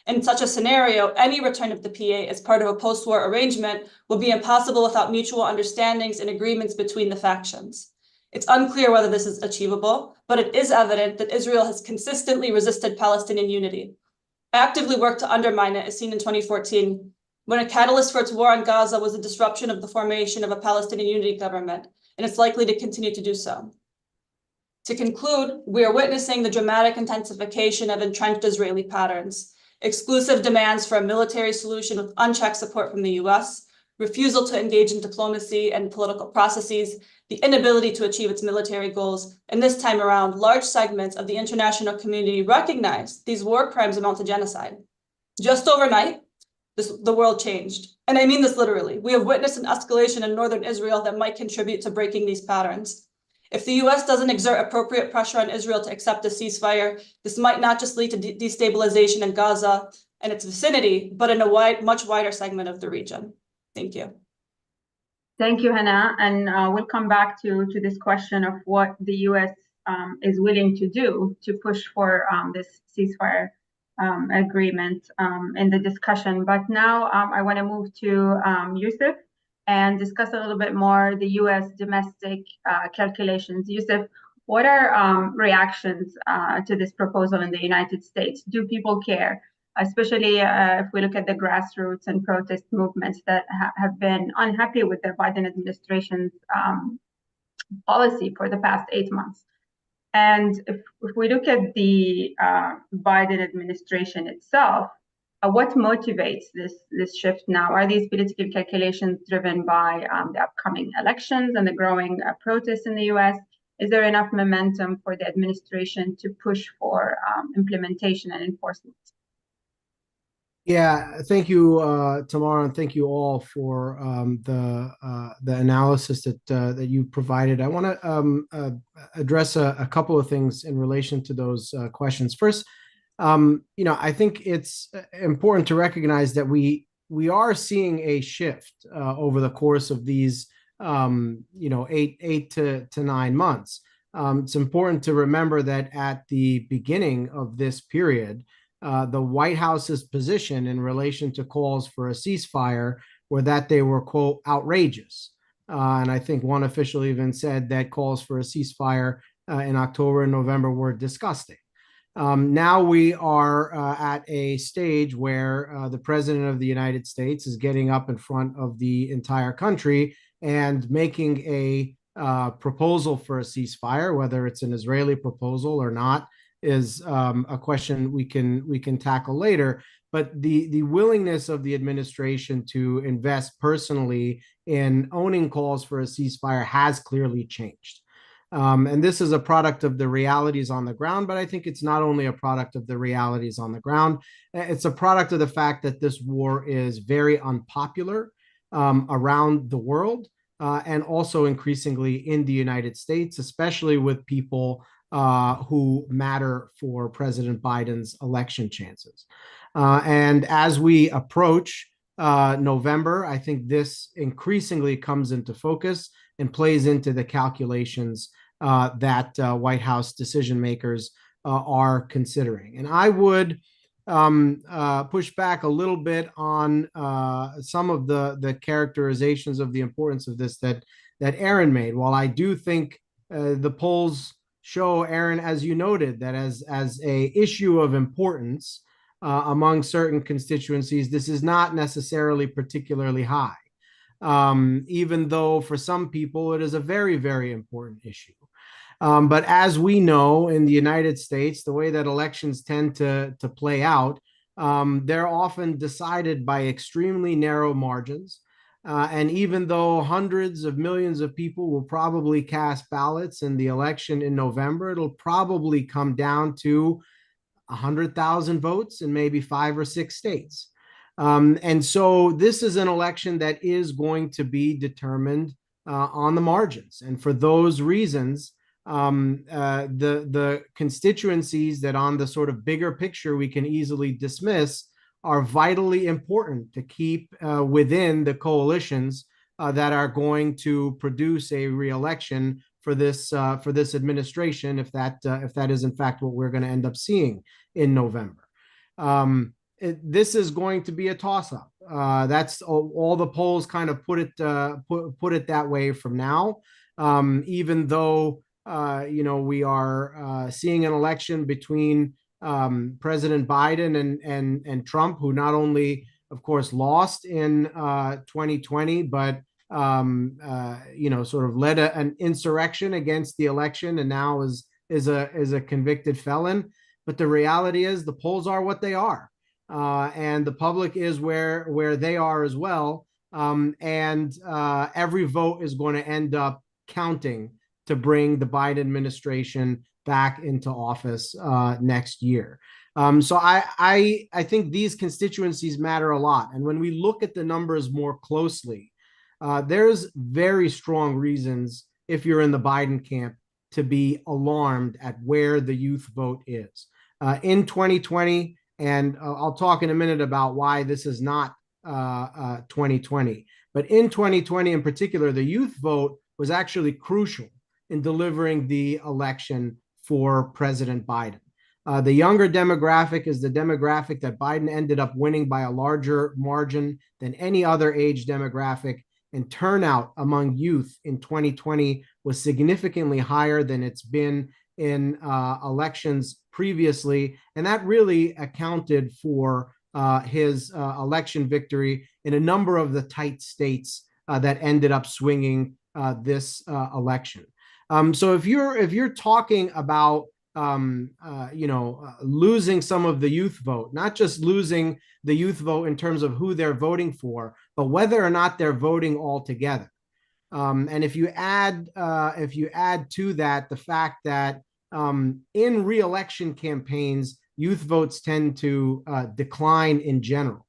Speaker 4: In such a scenario, any return of the PA as part of a post-war arrangement will be impossible without mutual understandings and agreements between the factions. It's unclear whether this is achievable, but it is evident that Israel has consistently resisted Palestinian unity, actively worked to undermine it, as seen in 2014, when a catalyst for its war on Gaza was the disruption of the formation of a Palestinian unity government, and it's likely to continue to do so. To conclude, we are witnessing the dramatic intensification of entrenched Israeli patterns, exclusive demands for a military solution with unchecked support from the US, refusal to engage in diplomacy and political processes, the inability to achieve its military goals, and this time around, large segments of the international community recognize these war crimes amount to genocide. Just overnight, the world changed. And I mean this literally. We have witnessed an escalation in northern Israel that might contribute to breaking these patterns. If the US doesn't exert appropriate pressure on Israel to accept a ceasefire, this might not just lead to destabilization in Gaza and its vicinity, but in a much wider segment of the region. Thank you.
Speaker 1: Thank you, Hannah. And we'll come back to this question of what the US is willing to do to push for this ceasefire agreement in the discussion. But now I want to move to Yusuf and discuss a little bit more the US domestic calculations. Yusuf, what are reactions to this proposal in the United States? Do people care? Especially if we look at the grassroots and protest movements that have been unhappy with the Biden administration's policy for the past 8 months. And if we look at the Biden administration itself, what motivates this shift now? Are these political calculations driven by the upcoming elections and the growing protests in the US? Is there enough momentum for the administration to push for implementation and enforcement?
Speaker 5: Yeah, thank you, Tamara, and thank you all for the analysis that you provided. I want to address a couple of things in relation to those questions. First, I think it's important to recognize that we are seeing a shift over the course of these 8 to 9 months. It's important to remember that at the beginning of this period, the White House's position in relation to calls for a ceasefire were that they were, quote, outrageous. And I think one official even said that calls for a ceasefire in October and November were disgusting. Now we are at a stage where the President of the United States is getting up in front of the entire country and making a proposal for a ceasefire, whether it's an Israeli proposal or not, is a question we can tackle later. But the willingness of the administration to invest personally in owning calls for a ceasefire has clearly changed. And this is a product of the realities on the ground, but I think it's not only a product of the realities on the ground, it's a product of the fact that this war is very unpopular around the world and also increasingly in the United States, especially with people who matter for President Biden's election chances. And as we approach November, I think this increasingly comes into focus and plays into the calculations that White House decision makers are considering. And I would push back a little bit on some of the characterizations of the importance of this that Aaron made. While I do think the polls show, Aaron, as you noted, that as a issue of importance among certain constituencies, this is not necessarily particularly high, even though for some people it is a very, very important issue. But as we know, in the United States, the way that elections tend to play out, they're often decided by extremely narrow margins. And even though hundreds of millions of people will probably cast ballots in the election in November, it'll probably come down to 100,000 votes in maybe 5 or 6 states. And so this is an election that is going to be determined on the margins. And for those reasons, the constituencies that on the sort of bigger picture we can easily dismiss are vitally important to keep within the coalitions that are going to produce a re-election for this administration, if that is in fact what we're going to end up seeing in November. This is going to be a toss-up. That's all the polls kind of put it that way from now. Even though we are seeing an election between President Biden and Trump, who not only, of course, lost in 2020, but sort of led an insurrection against the election, and now is a convicted felon. But the reality is, the polls are what they are, and the public is where they are as well. And every vote is going to end up counting to bring the Biden administration back into office next year. So I think these constituencies matter a lot. And when we look at the numbers more closely, there's very strong reasons, if you're in the Biden camp, to be alarmed at where the youth vote is. In 2020, and I'll talk in a minute about why this is not 2020, but in 2020 in particular, the youth vote was actually crucial in delivering the election for President Biden. The younger demographic is the demographic that Biden ended up winning by a larger margin than any other age demographic, and turnout among youth in 2020 was significantly higher than it's been in elections previously, and that really accounted for his election victory in a number of the tight states that ended up swinging this election. So if you're talking about losing some of the youth vote, not just losing the youth vote in terms of who they're voting for, but whether or not they're voting altogether. And if you add to that the fact that in re-election campaigns, youth votes tend to decline in general,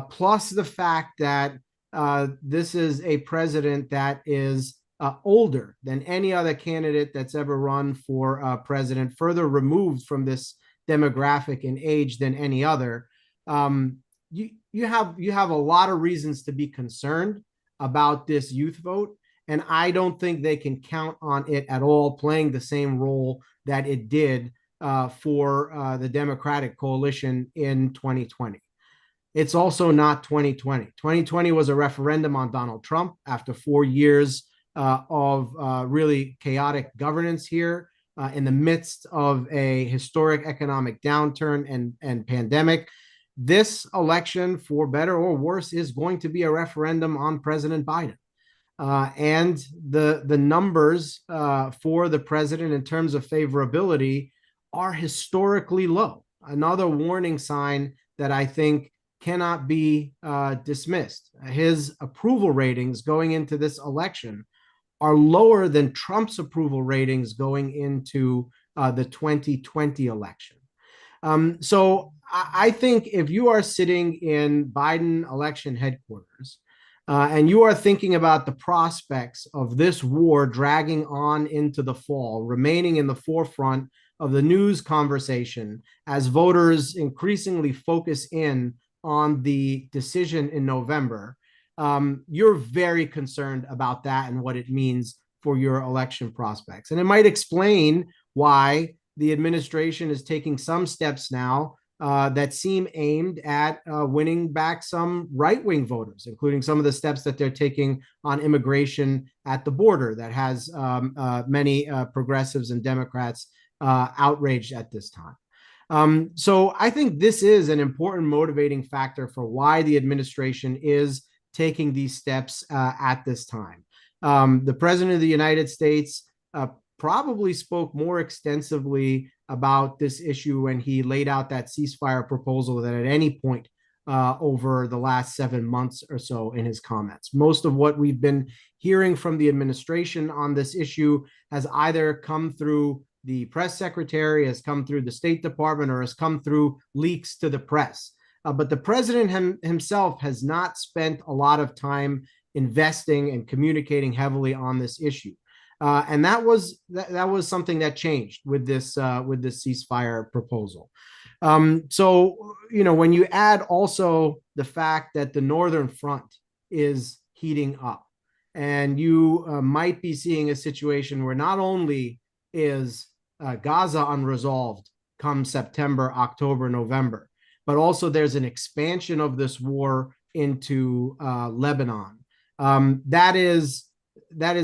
Speaker 5: plus the fact that this is a president that is older than any other candidate that's ever run for president, further removed from this demographic in age than any other. You have a lot of reasons to be concerned about this youth vote, and I don't think they can count on it at all playing the same role that it did for the Democratic coalition in 2020. It's also not 2020. 2020 was a referendum on Donald Trump after 4 years of really chaotic governance here in the midst of a historic economic downturn and pandemic. This election, for better or worse, is going to be a referendum on President Biden. And the numbers for the president in terms of favorability are historically low. Another warning sign that I think cannot be dismissed. His approval ratings going into this election are lower than Trump's approval ratings going into the 2020 election. So I think if you are sitting in Biden election headquarters and you are thinking about the prospects of this war dragging on into the fall, remaining in the forefront of the news conversation as voters increasingly focus in on the decision in November, you're very concerned about that and what it means for your election prospects. And it might explain why the administration is taking some steps now that seem aimed at winning back some right-wing voters, including some of the steps that they're taking on immigration at the border that has many progressives and Democrats outraged at this time. So I think this is an important motivating factor for why the administration is taking these steps at this time. The president of the United States probably spoke more extensively about this issue when he laid out that ceasefire proposal than at any point over the last 7 months or so in his comments. Most of what we've been hearing from the administration on this issue has either come through the press secretary, has come through the State Department, or has come through leaks to the press. But the president himself has not spent a lot of time investing and communicating heavily on this issue. And that was something that changed with this ceasefire proposal. So, when you add also the fact that the Northern Front is heating up, and you might be seeing a situation where not only is Gaza unresolved come September, October, November, but also there's an expansion of this war into Lebanon. That is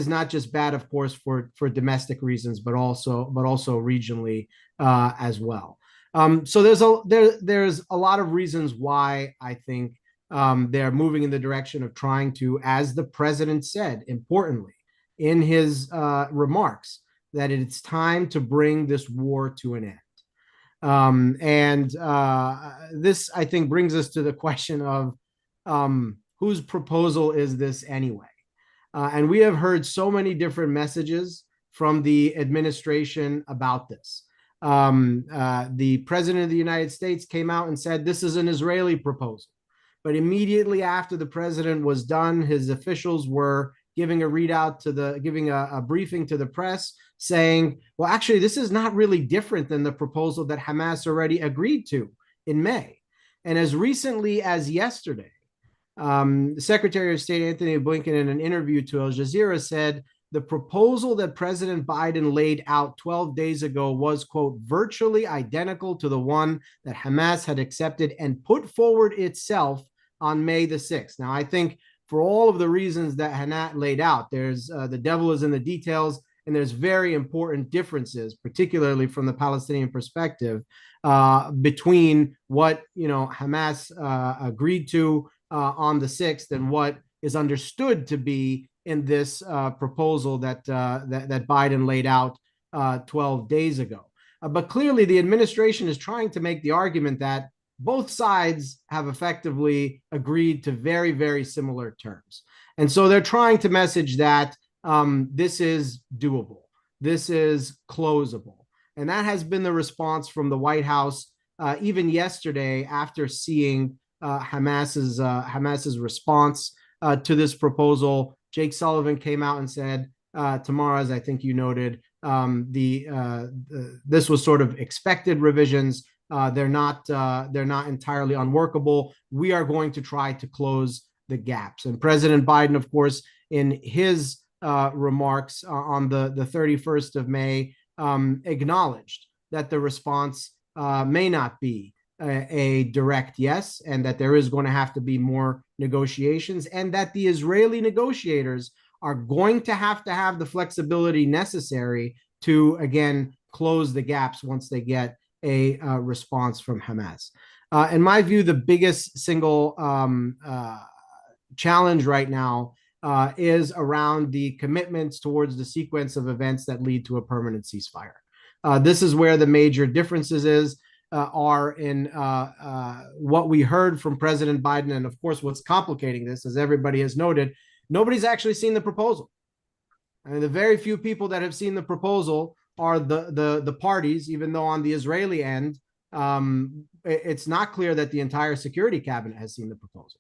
Speaker 5: not just bad, of course, for domestic reasons, but also regionally as well. So there's a lot of reasons why I think they're moving in the direction of trying to, as the president said, importantly, in his remarks, that it's time to bring this war to an end. This, I think, brings us to the question of whose proposal is this anyway? And we have heard so many different messages from the administration about this. The president of the United States came out and said this is an Israeli proposal. But immediately after the president was done, his officials were giving a briefing to the press saying, well, actually, this is not really different than the proposal that Hamas already agreed to in May. And as recently as yesterday, Secretary of State Anthony Blinken, in an interview to Al Jazeera, said the proposal that President Biden laid out 12 days ago was, quote, virtually identical to the one that Hamas had accepted and put forward itself on May the 6th. Now, I think for all of the reasons that Hanat laid out, there's the devil is in the details, and there's very important differences, particularly from the Palestinian perspective, between what Hamas agreed to on the 6th and what is understood to be in this proposal that Biden laid out 12 days ago. But clearly, the administration is trying to make the argument that both sides have effectively agreed to very, very similar terms. And so they're trying to message that this is doable, this is closable. And that has been the response from the White House, even yesterday, after seeing Hamas's response to this proposal. Jake Sullivan came out and said, tomorrow, as I think you noted, this was sort of expected revisions. They're not entirely unworkable. We are going to try to close the gaps. And President Biden, of course, in his remarks on the 31st of May, acknowledged that the response may not be a direct yes, and that there is going to have to be more negotiations, and that the Israeli negotiators are going to have the flexibility necessary to, again, close the gaps once they get a response from Hamas. In my view, the biggest single challenge right now is around the commitments towards the sequence of events that lead to a permanent ceasefire. This is where the major differences are in what we heard from President Biden. And of course, what's complicating this, as everybody has noted, nobody's actually seen the proposal. I mean, the very few people that have seen the proposal are the parties, even though on the Israeli end, it's not clear that the entire security cabinet has seen the proposal.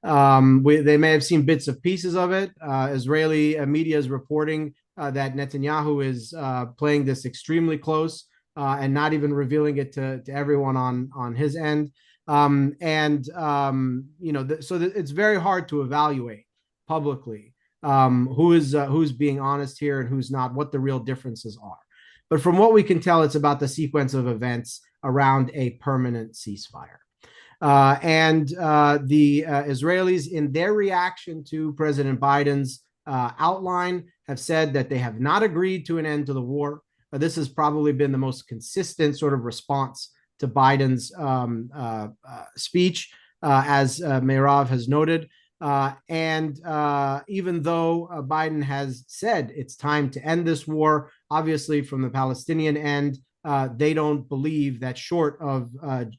Speaker 5: They may have seen bits and pieces of it. Israeli media is reporting that Netanyahu is playing this extremely close and not even revealing it to everyone on his end. So it's very hard to evaluate publicly who's being honest here and who's not, what the real differences are. But from what we can tell, it's about the sequence of events around a permanent ceasefire. The Israelis, in their reaction to President Biden's outline, have said that they have not agreed to an end to the war. This has probably been the most consistent sort of response to Biden's speech, as Meirav has noted. Even though Biden has said it's time to end this war, obviously from the Palestinian end, they don't believe that short of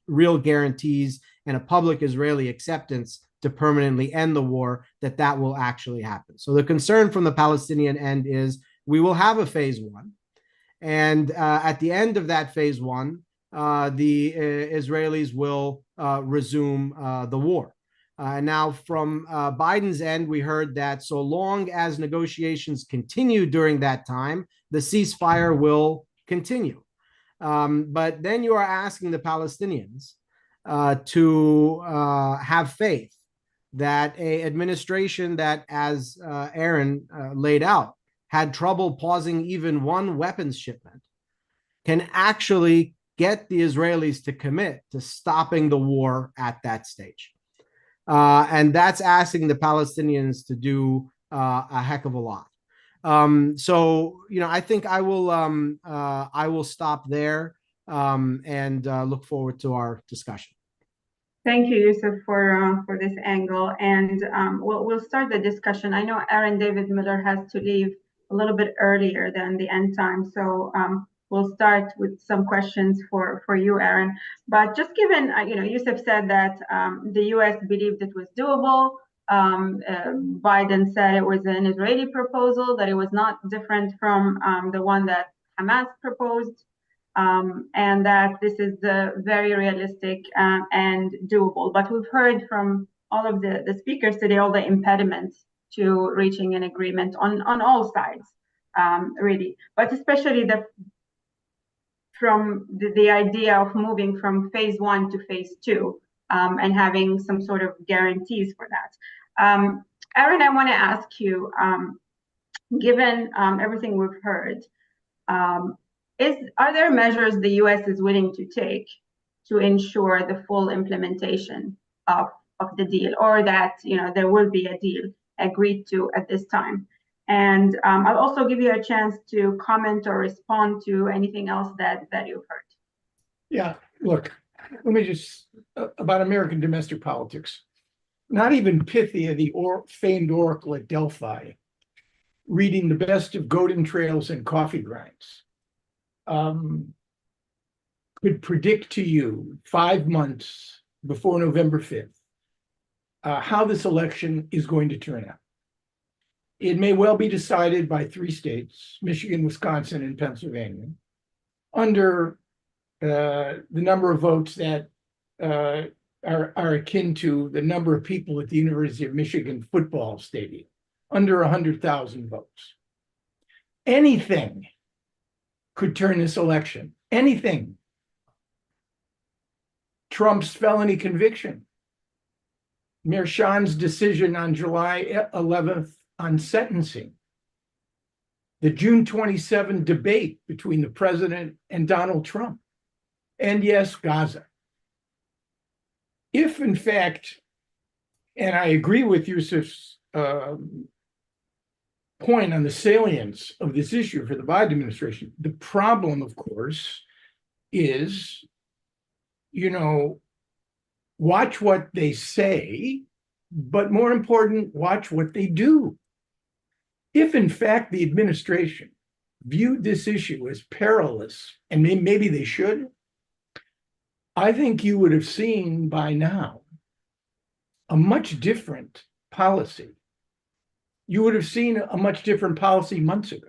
Speaker 5: real guarantees and a public Israeli acceptance to permanently end the war, that will actually happen. So the concern from the Palestinian end is we will have a phase one. And at the end of that phase one, the Israelis will resume the war. Now, from Biden's end, we heard that so long as negotiations continue during that time, the ceasefire will continue. But then you are asking the Palestinians to have faith that an administration that, as Aaron laid out, had trouble pausing even one weapons shipment, can actually get the Israelis to commit to stopping the war at that stage. And that's asking the Palestinians to do a heck of a lot. I think I will stop there and look forward to our discussion.
Speaker 1: Thank you, Yusuf, for this angle. And we'll start the discussion. I know Aaron David Miller has to leave a little bit earlier than the end time. So we'll start with some questions for you, Aaron. But just given, Yusuf said that the U.S. believed it was doable. Biden said it was an Israeli proposal, that it was not different from the one that Hamas proposed, and that this is very realistic and doable. But we've heard from all of the speakers today all the impediments to reaching an agreement on all sides, really, but especially from the idea of moving from phase 1 to phase 2 and having some sort of guarantees for that. Aaron, I want to ask you, given everything we've heard, are there measures the U.S. is willing to take to ensure the full implementation of the deal, or that there will be a deal agreed to at this time? And I'll also give you a chance to comment or respond to anything else that you've heard.
Speaker 2: Yeah, look, let me just, about American domestic politics. Not even Pythia, the famed oracle at Delphi, reading the best of golden trails and coffee grinds, could predict to you 5 months before November 5th how this election is going to turn out. It may well be decided by 3 states, Michigan, Wisconsin, and Pennsylvania, under the number of votes that are akin to the number of people at the University of Michigan football stadium, under 100,000 votes. Anything could turn this election, anything. Trump's felony conviction, Merchan's decision on July 11th on sentencing, the June 27 debate between the president and Donald Trump, and yes, Gaza. If in fact, and I agree with Yusuf's point on the salience of this issue for the Biden administration, the problem, of course, is, watch what they say, but more important, watch what they do. If in fact the administration viewed this issue as perilous, and maybe they should, I think you would have seen by now a much different policy. You would have seen a much different policy months ago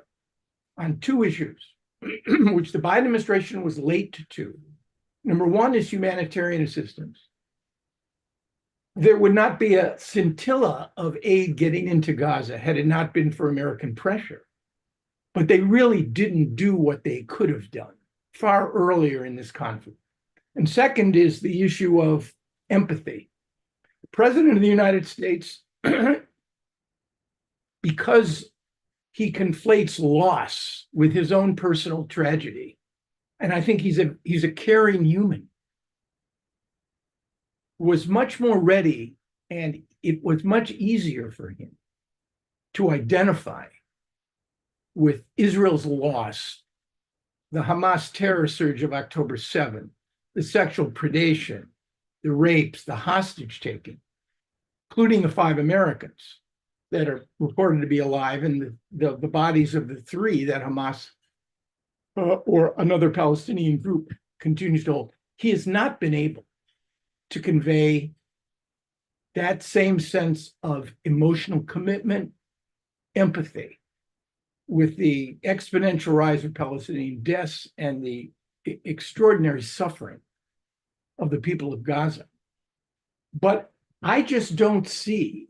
Speaker 2: on 2 issues, which the Biden administration was late to. Number 1 is humanitarian assistance. There would not be a scintilla of aid getting into Gaza had it not been for American pressure. But they really didn't do what they could have done far earlier in this conflict. And second is the issue of empathy. The President of the United States, because he conflates loss with his own personal tragedy, and I think he's a caring human, was much more ready, and it was much easier for him to identify with Israel's loss, the Hamas terror surge of October 7th, the sexual predation, the rapes, the hostage taking, including the 5 Americans that are reported to be alive, and the bodies of the 3 that Hamas or another Palestinian group continues to hold. He has not been able to convey that same sense of emotional commitment, empathy, with the exponential rise of Palestinian deaths and the extraordinary suffering of the people of Gaza. But I just don't see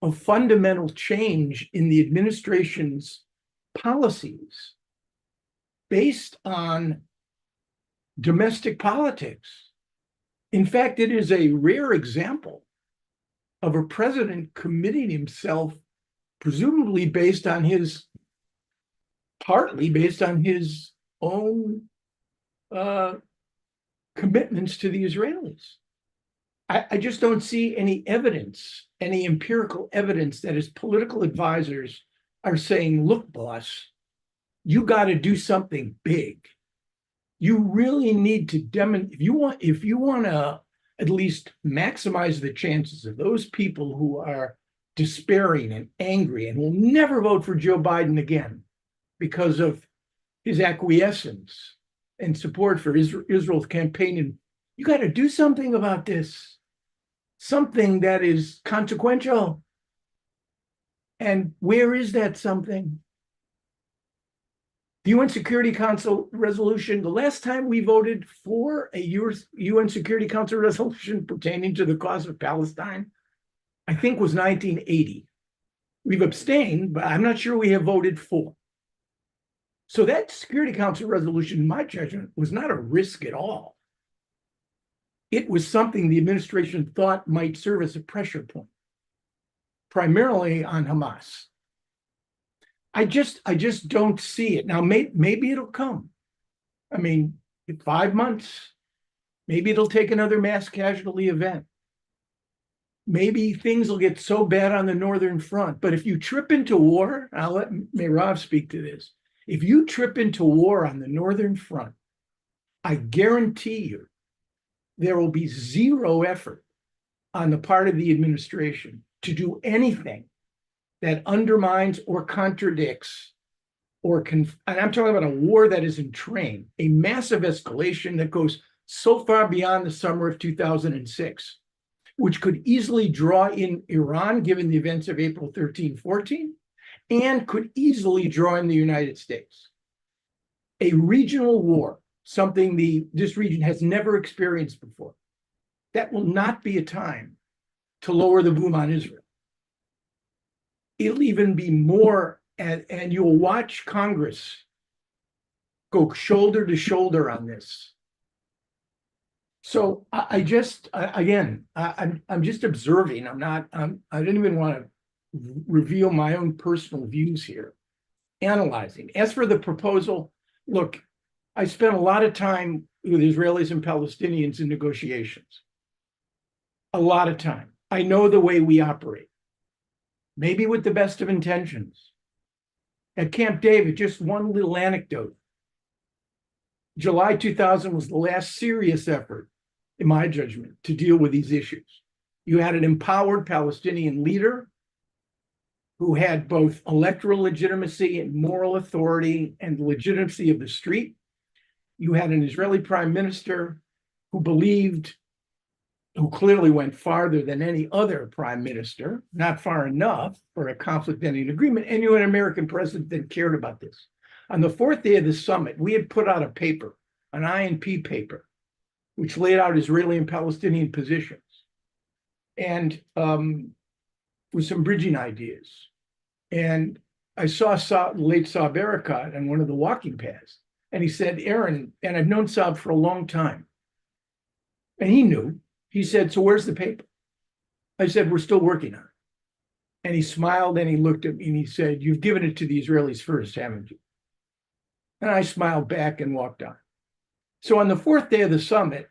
Speaker 2: a fundamental change in the administration's policies based on domestic politics. In fact, it is a rare example of a president committing himself, presumably partly based on his own commitments to the Israelis. I just don't see any evidence, any empirical evidence that his political advisors are saying, look, boss, you got to do something big. You really need to demonstrate, if you want to at least maximize the chances of those people who are despairing and angry and will never vote for Joe Biden again because of his acquiescence and support for Israel's campaign. And you got to do something about this. something that is consequential. And where is that something? The UN Security Council resolution, the last time we voted for a UN Security Council resolution pertaining to the cause of Palestine, I think was 1980. We've abstained, but I'm not sure we have voted for. So that Security Council resolution, in my judgment, was not a risk at all. It was something the administration thought might serve as a pressure point, primarily on Hamas. I just don't see it. Now, maybe it'll come. I mean, in 5 months, maybe it'll take another mass casualty event. Maybe things will get so bad on the Northern Front. But if you trip into war, I'll let Meirav speak to this. If you trip into war on the Northern Front, I guarantee you there will be zero effort on the part of the administration to do anything that undermines or contradicts and I'm talking about a war that is in train, a massive escalation that goes so far beyond the summer of 2006, which could easily draw in Iran, given the events of April 13, 14, and could easily draw in the United States. A regional war, something this region has never experienced before. That will not be a time to lower the boom on Israel. It'll even be more, and you'll watch Congress go shoulder to shoulder on this. So I'm just observing. I didn't even want to reveal my own personal views here, analyzing. As for the proposal, look, I spent a lot of time with Israelis and Palestinians in negotiations. A lot of time. I know the way we operate. Maybe with the best of intentions. At Camp David, just one little anecdote. July 2000 was the last serious effort, in my judgment, to deal with these issues. You had an empowered Palestinian leader who had both electoral legitimacy and moral authority and the legitimacy of the street. You had an Israeli prime minister who clearly went farther than any other prime minister, not far enough for a conflict-ending agreement, and you had an American president that cared about this. On the fourth day of the summit, we had put out a paper, an INP paper, which laid out Israeli and Palestinian positions, and with some bridging ideas. And I saw late Saab Erekat on one of the walking paths, and he said, Aaron, and I've known Saab for a long time, and he knew. He said, so where's the paper? I said, we're still working on it. And he smiled and he looked at me and he said, you've given it to the Israelis first, haven't you? And I smiled back and walked on. So on the fourth day of the summit,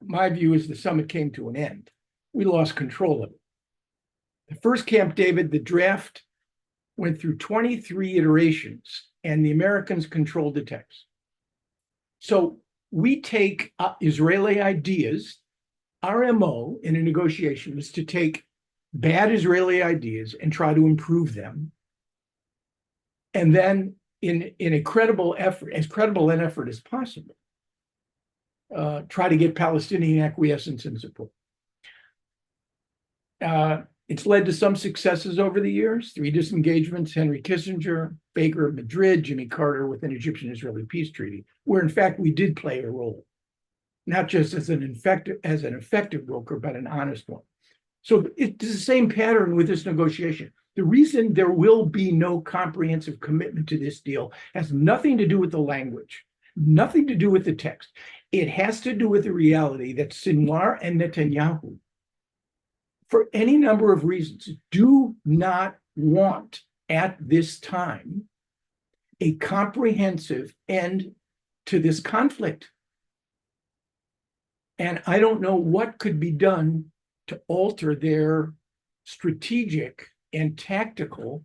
Speaker 2: my view is the summit came to an end. We lost control of it. The first Camp David, the draft went through 23 iterations and the Americans controlled the text. So we take Israeli ideas. Our MO in a negotiation is to take bad Israeli ideas and try to improve them. And then in a credible effort, as credible an effort as possible, try to get Palestinian acquiescence and support. It's led to some successes over the years, 3 disengagements, Henry Kissinger, Baker of Madrid, Jimmy Carter with an Egyptian-Israeli peace treaty, where in fact we did play a role. Not just as an effective broker, but an honest one. So it's the same pattern with this negotiation. The reason there will be no comprehensive commitment to this deal has nothing to do with the language, nothing to do with the text. It has to do with the reality that Sinwar and Netanyahu, for any number of reasons, do not want at this time a comprehensive end to this conflict. And I don't know what could be done to alter their strategic and tactical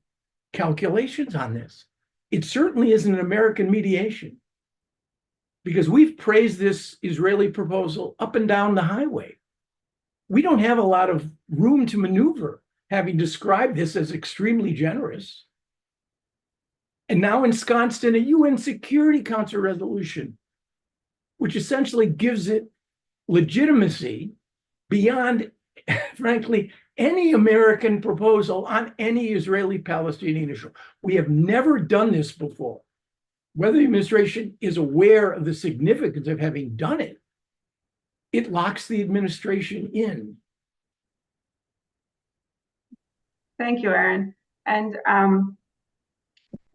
Speaker 2: calculations on this. It certainly isn't an American mediation, because we've praised this Israeli proposal up and down the highway. We don't have a lot of room to maneuver, having described this as extremely generous. And now ensconced in a UN Security Council resolution, which essentially gives it legitimacy beyond frankly, any American proposal on any Israeli-Palestinian issue. We have never done this before. Whether the administration is aware of the significance of having done it, it locks the administration in.
Speaker 1: Thank you, Aaron. And I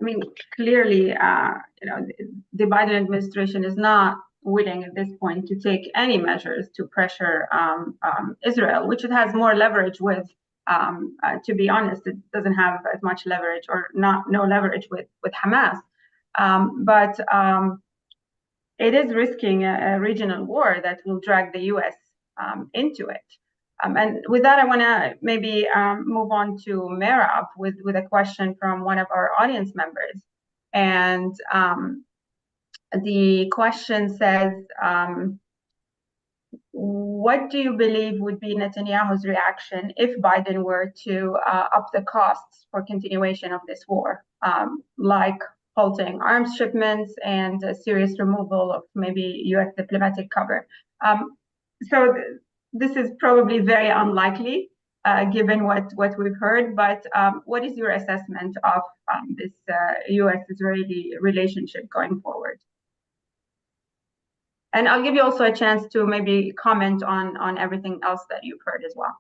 Speaker 1: mean, clearly, the Biden administration is not willing at this point to take any measures to pressure Israel, which it has more leverage with. To be honest, it doesn't have as much leverage, or no leverage with Hamas. But it is risking a regional war that will drag the U.S. Into it. And with that, I want to maybe move on to Merab with a question from one of our audience members. And the question says, what do you believe would be Netanyahu's reaction if Biden were to up the costs for continuation of this war, like halting arms shipments and a serious removal of maybe U.S. diplomatic cover? So this is probably very unlikely, given what we've heard, but what is your assessment of this U.S.-Israeli relationship going forward? And I'll give you also a chance to maybe comment on everything else that you've heard as well.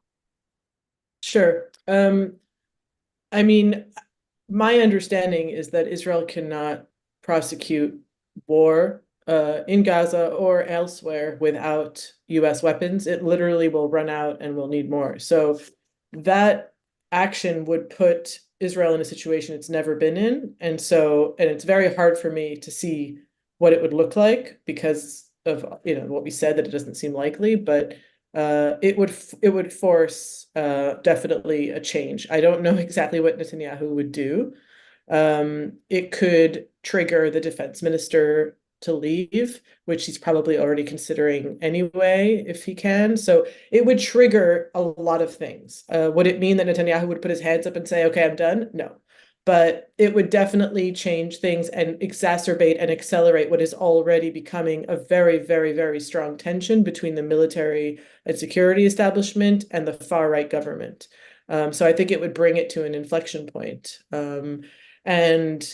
Speaker 3: Sure. I mean, my understanding is that Israel cannot prosecute war in Gaza or elsewhere without US weapons. It literally will run out and will need more. So that action would put Israel in a situation it's never been in. And it's very hard for me to see what it would look like because of what we said, that it doesn't seem likely, but it would force definitely a change. I don't know exactly what Netanyahu would do. It could trigger the defense minister to leave, which he's probably already considering anyway, if he can. So it would trigger a lot of things. Would it mean that Netanyahu would put his hands up and say, okay, I'm done? No. But it would definitely change things and exacerbate and accelerate what is already becoming a very, very, very strong tension between the military and security establishment and the far-right government. So I think it would bring it to an inflection point. And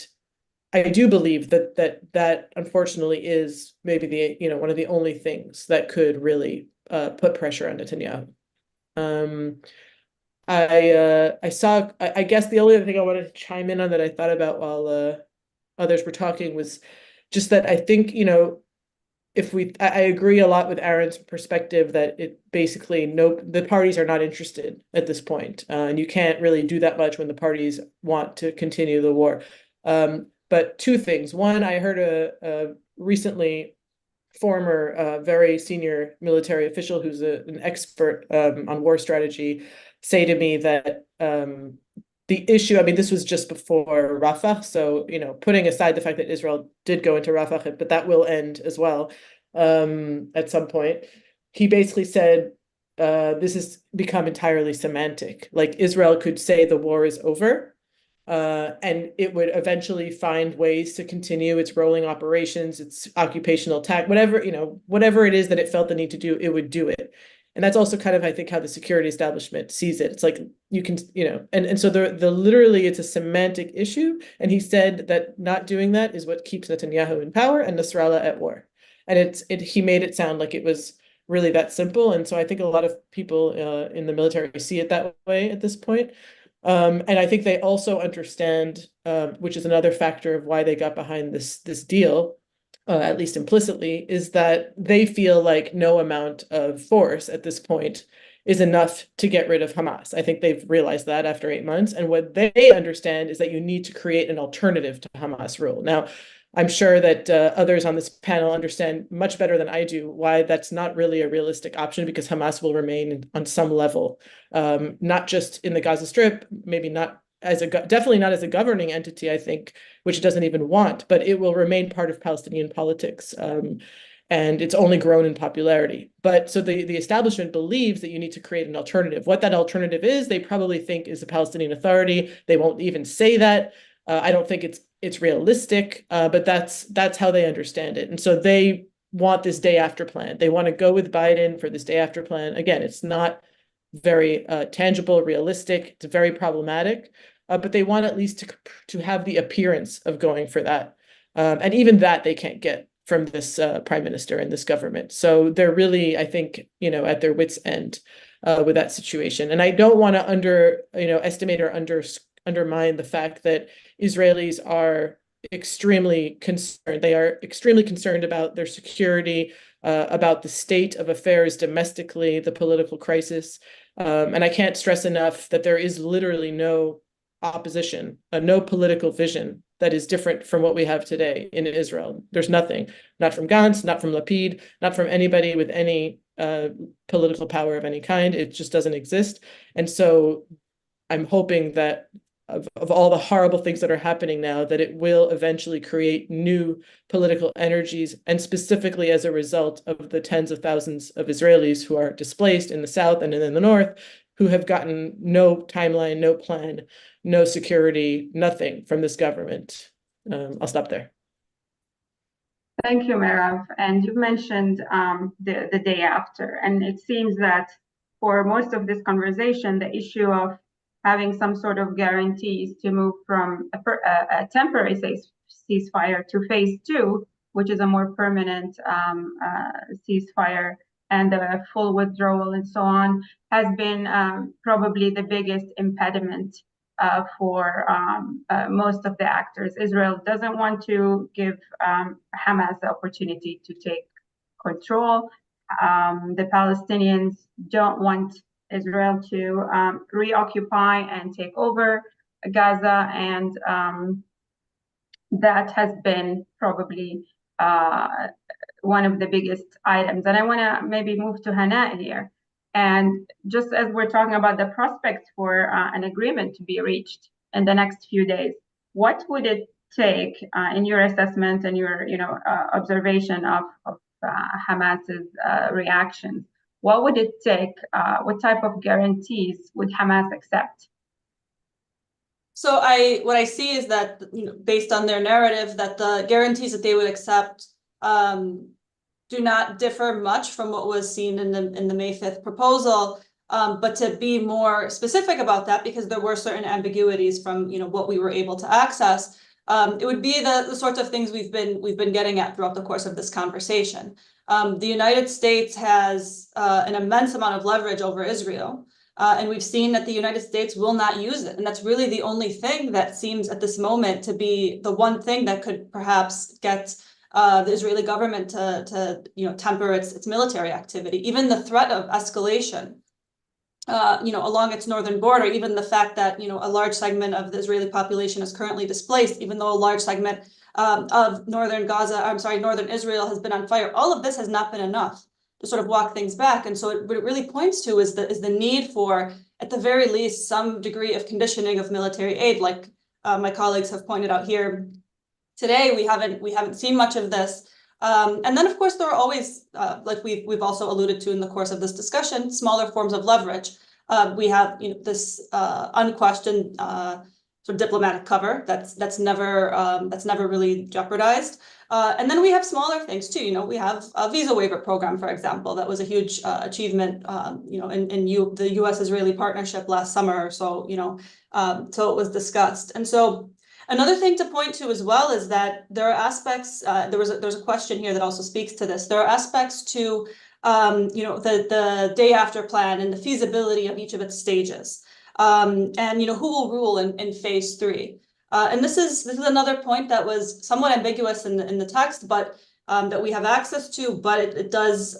Speaker 3: I do believe that unfortunately is maybe one of the only things that could really put pressure on Netanyahu. I guess the only other thing I wanted to chime in on that I thought about while others were talking was just that I think, I agree a lot with Aaron's perspective that it basically the parties are not interested at this point, and you can't really do that much when the parties want to continue the war. But two things. One, I heard a recently former very senior military official who's an expert on war strategy say to me that the issue, I mean, this was just before Rafah, so, putting aside the fact that Israel did go into Rafah, but that will end as well at some point. He basically said, this has become entirely semantic. Like, Israel could say the war is over, and it would eventually find ways to continue its rolling operations, its occupational attack, whatever it is that it felt the need to do, it would do it. And that's also kind of, I think, how the security establishment sees it. It's like you can, and so the literally it's a semantic issue. And he said that not doing that is what keeps Netanyahu in power and Nasrallah at war. And he made it sound like it was really that simple. And so I think a lot of people in the military see it that way at this point. And I think they also understand, which is another factor of why they got behind this deal, at least implicitly, is that they feel like no amount of force at this point is enough to get rid of Hamas. I think they've realized that after 8 months. And what they understand is that you need to create an alternative to Hamas rule. Now, I'm sure that others on this panel understand much better than I do why that's not really a realistic option, because Hamas will remain on some level, not just in the Gaza Strip, maybe not definitely not as a governing entity, I think, which it doesn't even want, but it will remain part of Palestinian politics. And it's only grown in popularity. But so the establishment believes that you need to create an alternative. What that alternative is, they probably think is a Palestinian Authority. They won't even say that. I don't think it's realistic, but that's how they understand it. And so they want this day after plan. They want to go with Biden for this day after plan. Again, it's not very tangible, realistic. It's very problematic, but they want at least to have the appearance of going for that. And even that they can't get from this prime minister and this government. So they're really, I think, at their wits' end with that situation. And I don't want to estimate or undermine the fact that Israelis are extremely concerned. They are extremely concerned about their security, about the state of affairs domestically, the political crisis. And I can't stress enough that there is literally no opposition, no political vision that is different from what we have today in Israel. There's nothing, not from Gantz, not from Lapid, not from anybody with any political power of any kind. It just doesn't exist. And so I'm hoping that of all the horrible things that are happening now, that it will eventually create new political energies, and specifically as a result of the tens of thousands of Israelis who are displaced in the south and in the north, who have gotten no timeline, no plan, no security, nothing from this government. I'll stop there.
Speaker 1: Thank you, Merav. And you mentioned the day after, and it seems that for most of this conversation, the issue of having some sort of guarantees to move from a temporary ceasefire to phase 2, which is a more permanent ceasefire and a full withdrawal and so on, has been probably the biggest impediment for most of the actors. Israel doesn't want to give Hamas the opportunity to take control. The Palestinians don't want Israel to reoccupy and take over Gaza, and that has been probably one of the biggest items. And I want to maybe move to Hannah here. And just as we're talking about the prospects for an agreement to be reached in the next few days, what would it take in your assessment and your observation of Hamas's reactions? What would it take? What type of guarantees would Hamas accept?
Speaker 4: So what I see is that, based on their narrative, that the guarantees that they would accept do not differ much from what was seen in the May 5th proposal. But to be more specific about that, because there were certain ambiguities from what we were able to access, it would be the sorts of things we've been getting at throughout the course of this conversation. The United States has an immense amount of leverage over Israel, and we've seen that the United States will not use it. And that's really the only thing that seems at this moment to be the one thing that could perhaps get the Israeli government to temper its military activity. Even the threat of escalation, along its northern border, even the fact that a large segment of the Israeli population is currently displaced, even though a large segment of northern Israel has been on fire. All of this has not been enough to sort of walk things back. And so what it really points to is the need for, at the very least, some degree of conditioning of military aid, like my colleagues have pointed out here today. We haven't seen much of this. And then, of course, there are always, like we've also alluded to in the course of this discussion, smaller forms of leverage. We have this unquestioned sort of diplomatic cover that's never really jeopardized. And then we have smaller things too. We have a visa waiver program, for example, that was a huge achievement, in the U.S.-Israeli partnership last summer or so. So it was discussed, and so. Another thing to point to as well is that there are aspects. There's a question here that also speaks to this. There are aspects to the day after plan and the feasibility of each of its stages, and who will rule in phase 3. And this is another point that was somewhat ambiguous in the text, but that we have access to. But it does.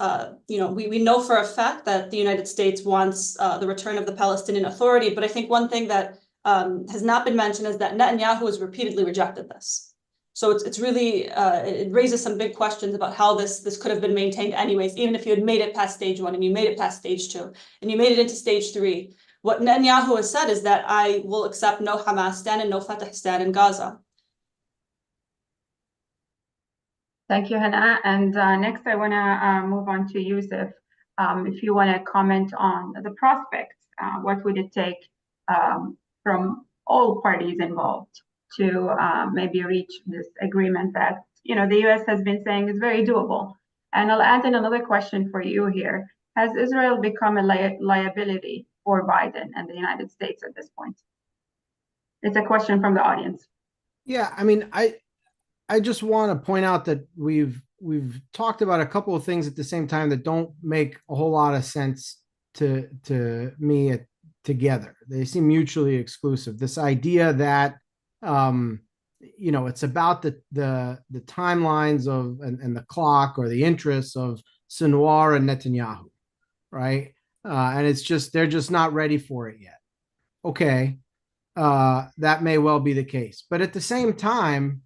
Speaker 4: We know for a fact that the United States wants the return of the Palestinian Authority. But I think one thing that has not been mentioned is that Netanyahu has repeatedly rejected this. So it's really, it raises some big questions about how this could have been maintained anyways, even if you had made it past stage 1 and you made it past stage 2 and you made it into stage 3. What Netanyahu has said is that I will accept no Hamas stand and no Fatah stand in Gaza.
Speaker 1: Thank you, Hannah. And next I want to move on to Yusuf. If you want to comment on the prospects, what would it take from all parties involved to maybe reach this agreement that the U.S. has been saying is very doable? And I'll add in another question for you here. Has Israel become a liability for Biden and the United States at this point? It's a question from the audience.
Speaker 5: Yeah, I mean, I just want to point out that we've talked about a couple of things at the same time that don't make a whole lot of sense to me together. They seem mutually exclusive. This idea that it's about the timelines of and the clock or the interests of Sinwar and Netanyahu, right? And it's just they're just not ready for it yet. Okay, that may well be the case, but at the same time,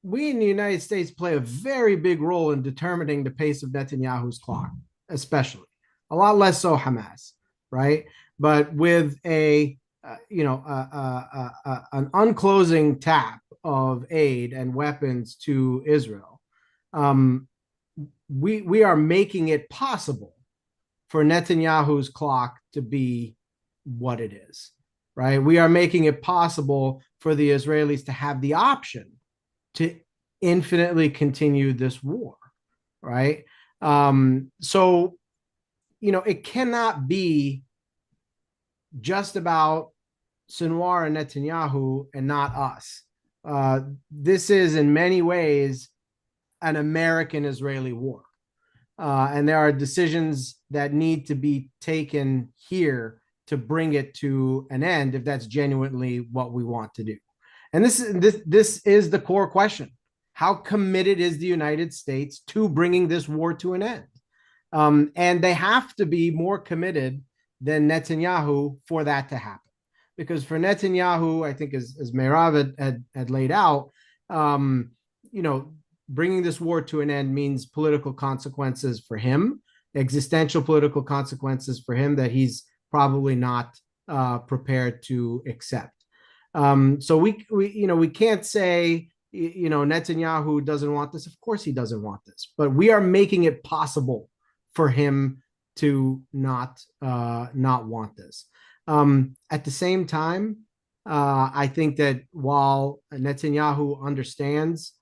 Speaker 5: we in the United States play a very big role in determining the pace of Netanyahu's clock, especially a lot less so Hamas, right? But with an unclosing tap of aid and weapons to Israel, we are making it possible for Netanyahu's clock to be what it is, right? We are making it possible for the Israelis to have the option to infinitely continue this war, right? So, it cannot be just about Sinwar and Netanyahu and not us. This is in many ways an American-Israeli war. And there are decisions that need to be taken here to bring it to an end if that's genuinely what we want to do. And this is the core question. How committed is the United States to bringing this war to an end? And they have to be more committed than Netanyahu for that to happen. Because for Netanyahu, I think as Meirav had laid out, bringing this war to an end means political consequences for him, existential political consequences for him that he's probably not prepared to accept. So we can't say Netanyahu doesn't want this. Of course he doesn't want this, but we are making it possible for him to not want this. At the same time, I think that while Netanyahu understands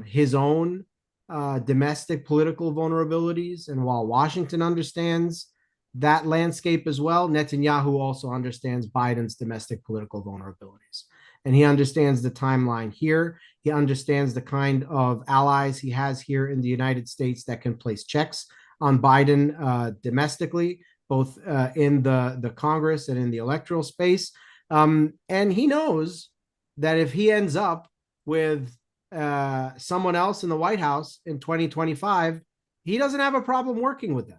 Speaker 5: his own domestic political vulnerabilities, and while Washington understands that landscape as well, Netanyahu also understands Biden's domestic political vulnerabilities. And he understands the timeline here. He understands the kind of allies he has here in the United States that can place checks on Biden domestically, both in the Congress and in the electoral space. And he knows that if he ends up with someone else in the White House in 2025, he doesn't have a problem working with them.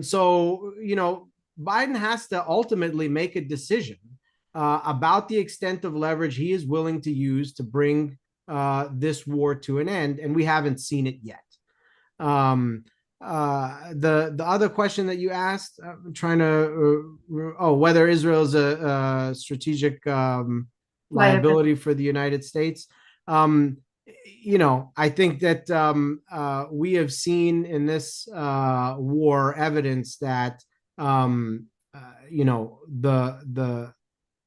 Speaker 5: So, Biden has to ultimately make a decision about the extent of leverage he is willing to use to bring this war to an end, and we haven't seen it yet. The other question that you asked, I'm trying to whether Israel is a strategic liability for the United States. I think that we have seen in this war evidence that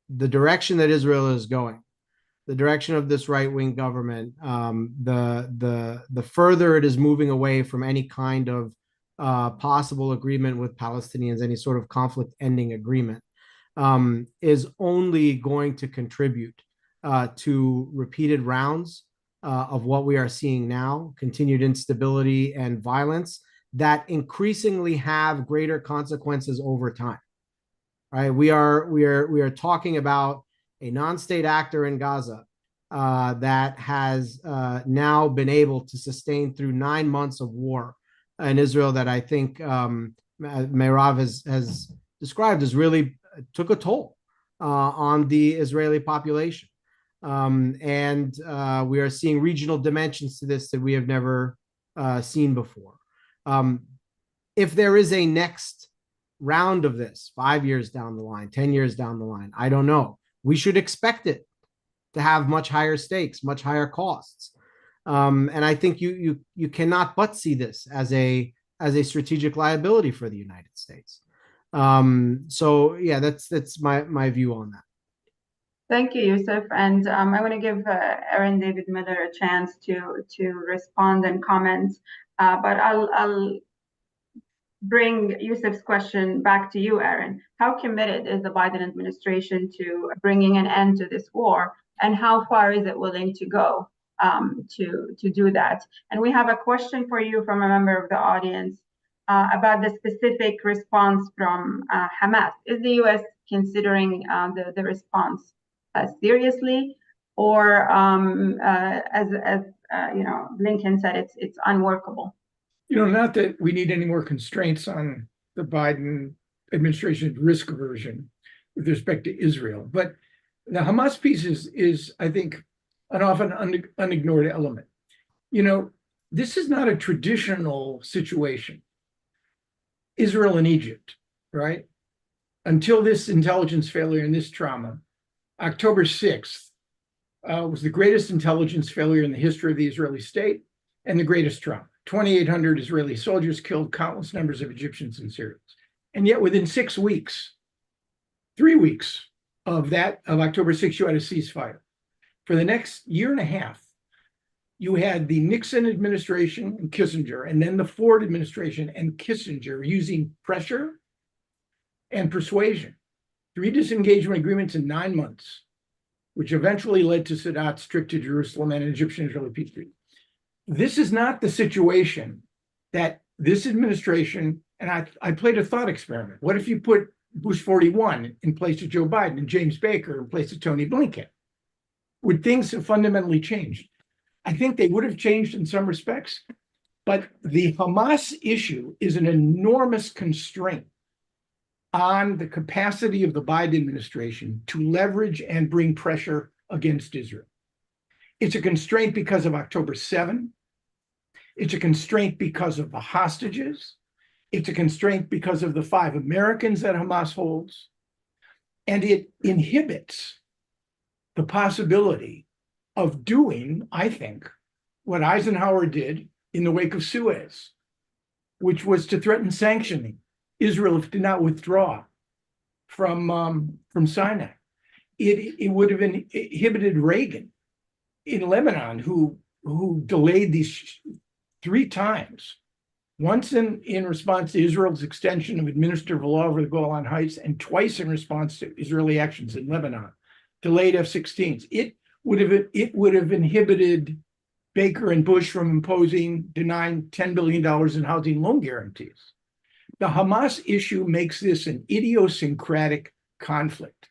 Speaker 5: the direction that Israel is going, the direction of this right-wing government, the further it is moving away from any kind of possible agreement with Palestinians, any sort of conflict-ending agreement, is only going to contribute to repeated rounds of what we are seeing now, continued instability and violence that increasingly have greater consequences over time. Right? We are talking about a non-state actor in Gaza that has now been able to sustain through 9 months of war in Israel that I think Meirav has described as really took a toll on the Israeli population. And we are seeing regional dimensions to this that we have never seen before. If there is a next round of this 5 years down the line, 10 years down the line, I don't know. We should expect it to have much higher stakes, much higher costs. And I think you cannot but see this as a strategic liability for the United States. So yeah, that's my view on that.
Speaker 1: Thank you, Yusuf. And I want to give Aaron David Miller a chance to respond and comment. But I'll bring Yusuf's question back to you, Aaron. How committed is the Biden administration to bringing an end to this war, and how far is it willing to go to do that? And we have a question for you from a member of the audience about the specific response from Hamas. Is the U.S. considering the response seriously, or as Blinken said, it's unworkable?
Speaker 2: Not that we need any more constraints on the Biden administration's risk aversion with respect to Israel, but the Hamas piece is I think, an often unignored element. This is not a traditional situation. Israel and Egypt, right? Until this intelligence failure and this trauma, October 6th was the greatest intelligence failure in the history of the Israeli state and the greatest trauma. 2,800 Israeli soldiers killed, countless numbers of Egyptians and Syrians. And yet within 6 weeks, 3 weeks of October 6th, you had a ceasefire. For the next year and a half, you had the Nixon administration and Kissinger, and then the Ford administration and Kissinger using pressure and persuasion. 3 disengagement agreements in 9 months, which eventually led to Sadat's trip to Jerusalem and an Egyptian-Israeli peace treaty. This is not the situation that this administration, and I played a thought experiment. What if you put Bush 41 in place of Joe Biden and James Baker in place of Tony Blinken? Would things have fundamentally changed? I think they would have changed in some respects, but the Hamas issue is an enormous constraint on the capacity of the Biden administration to leverage and bring pressure against Israel. It's a constraint because of October 7. It's a constraint because of the hostages. It's a constraint because of the 5 Americans that Hamas holds. And it inhibits the possibility of doing, I think, what Eisenhower did in the wake of Suez, which was to threaten sanctioning Israel if it did not withdraw from Sinai. It would have inhibited Reagan in Lebanon, who delayed these 3 times, once in response to Israel's extension of administrative law over the Golan Heights, and twice in response to Israeli actions in Lebanon, delayed F-16s. It would have inhibited Baker and Bush from denying $10 billion in housing loan guarantees. The Hamas issue makes this an idiosyncratic conflict.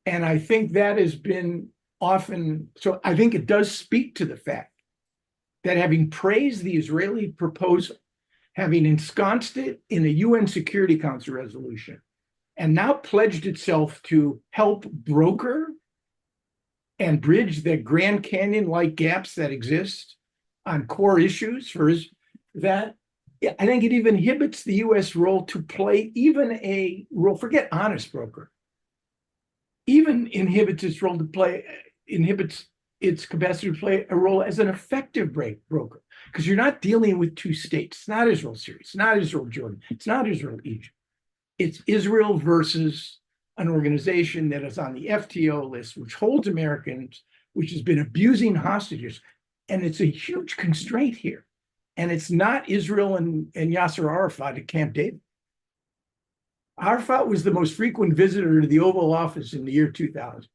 Speaker 2: And I think that has been often, so I think it does speak to the fact that having praised the Israeli proposal, having ensconced it in a UN Security Council resolution, and now pledged itself to help broker and bridge the Grand Canyon-like gaps that exist on core issues for that, I think it even inhibits the U.S. role to play even a role, forget honest broker, even inhibits its capacity to play a role as an effective broker, because you're not dealing with 2 states. It's not Israel, Syria. It's not Israel, Jordan. It's not Israel, Egypt. It's Israel versus an organization that is on the FTO list, which holds Americans, which has been abusing hostages. And it's a huge constraint here. And it's not Israel and Yasser Arafat at Camp David. Arafat was the most frequent visitor to the Oval Office in the year 2000.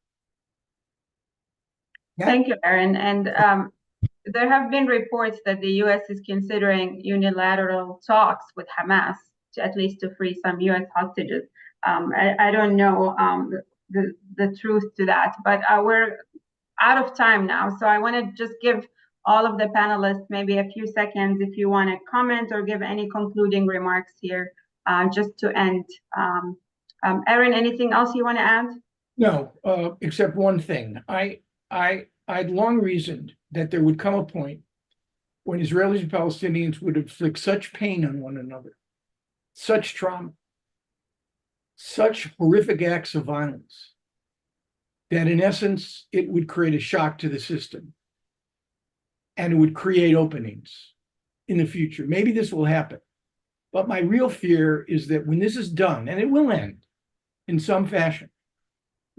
Speaker 2: Yeah.
Speaker 1: Thank you, Aaron. And there have been reports that the U.S. is considering unilateral talks with Hamas at least to free some U.S. hostages. I don't know the truth to that, but we're out of time now. So I want to just give all of the panelists maybe a few seconds if you want to comment or give any concluding remarks here just to end. Aaron, anything else you want to add?
Speaker 2: No, except one thing. I'd long reasoned that there would come a point when Israelis and Palestinians would inflict such pain on one another, such trauma, such horrific acts of violence, that in essence, it would create a shock to the system and it would create openings in the future. Maybe this will happen. But my real fear is that when this is done, and it will end in some fashion,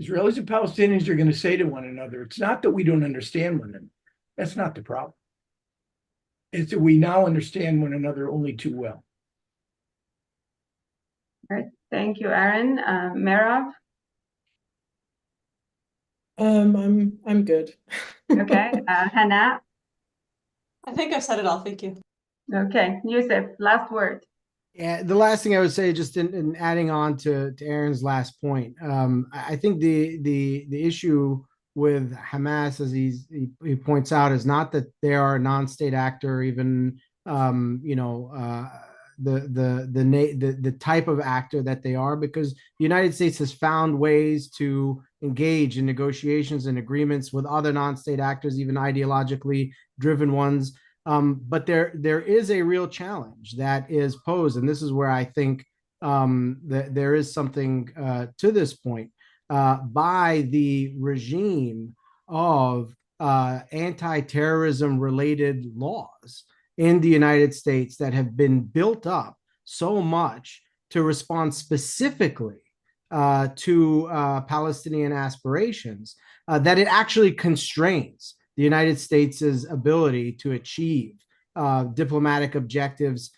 Speaker 2: Israelis and Palestinians are going to say to one another, it's not that we don't understand one another. That's not the problem. It's that we now understand one another only too well.
Speaker 1: All right. Thank you, Aaron. Merav?
Speaker 3: I'm good.
Speaker 1: Okay. Hannah?
Speaker 4: I think I've said it all. Thank you.
Speaker 1: Okay. Yusuf, last word.
Speaker 5: Yeah, the last thing I would say, just in adding on to Aaron's last point, I think the issue with Hamas, as he points out, is not that they are a non-state actor, even the type of actor that they are, because the United States has found ways to engage in negotiations and agreements with other non-state actors, even ideologically driven ones. But there is a real challenge that is posed, and this is where I think that there is something to this point by the regime of anti-terrorism related laws in the United States that have been built up so much to respond specifically to Palestinian aspirations that it actually constrains the United States' ability to achieve diplomatic objectives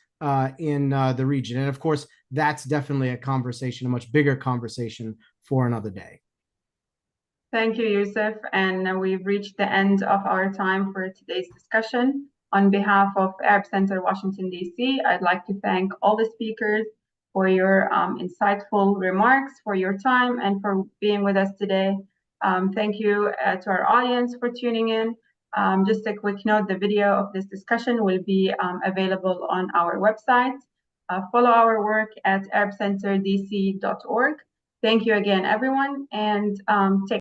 Speaker 5: in the region. And of course, that's definitely a conversation, a much bigger conversation for another day.
Speaker 1: Thank you, Yusuf. And we've reached the end of our time for today's discussion. On behalf of Arab Center Washington, D.C., I'd like to thank all the speakers for your insightful remarks, for your time, and for being with us today. Thank you to our audience for tuning in. Just a quick note, the video of this discussion will be available on our website. Follow our work at arabcenterdc.org. Thank you again, everyone, and take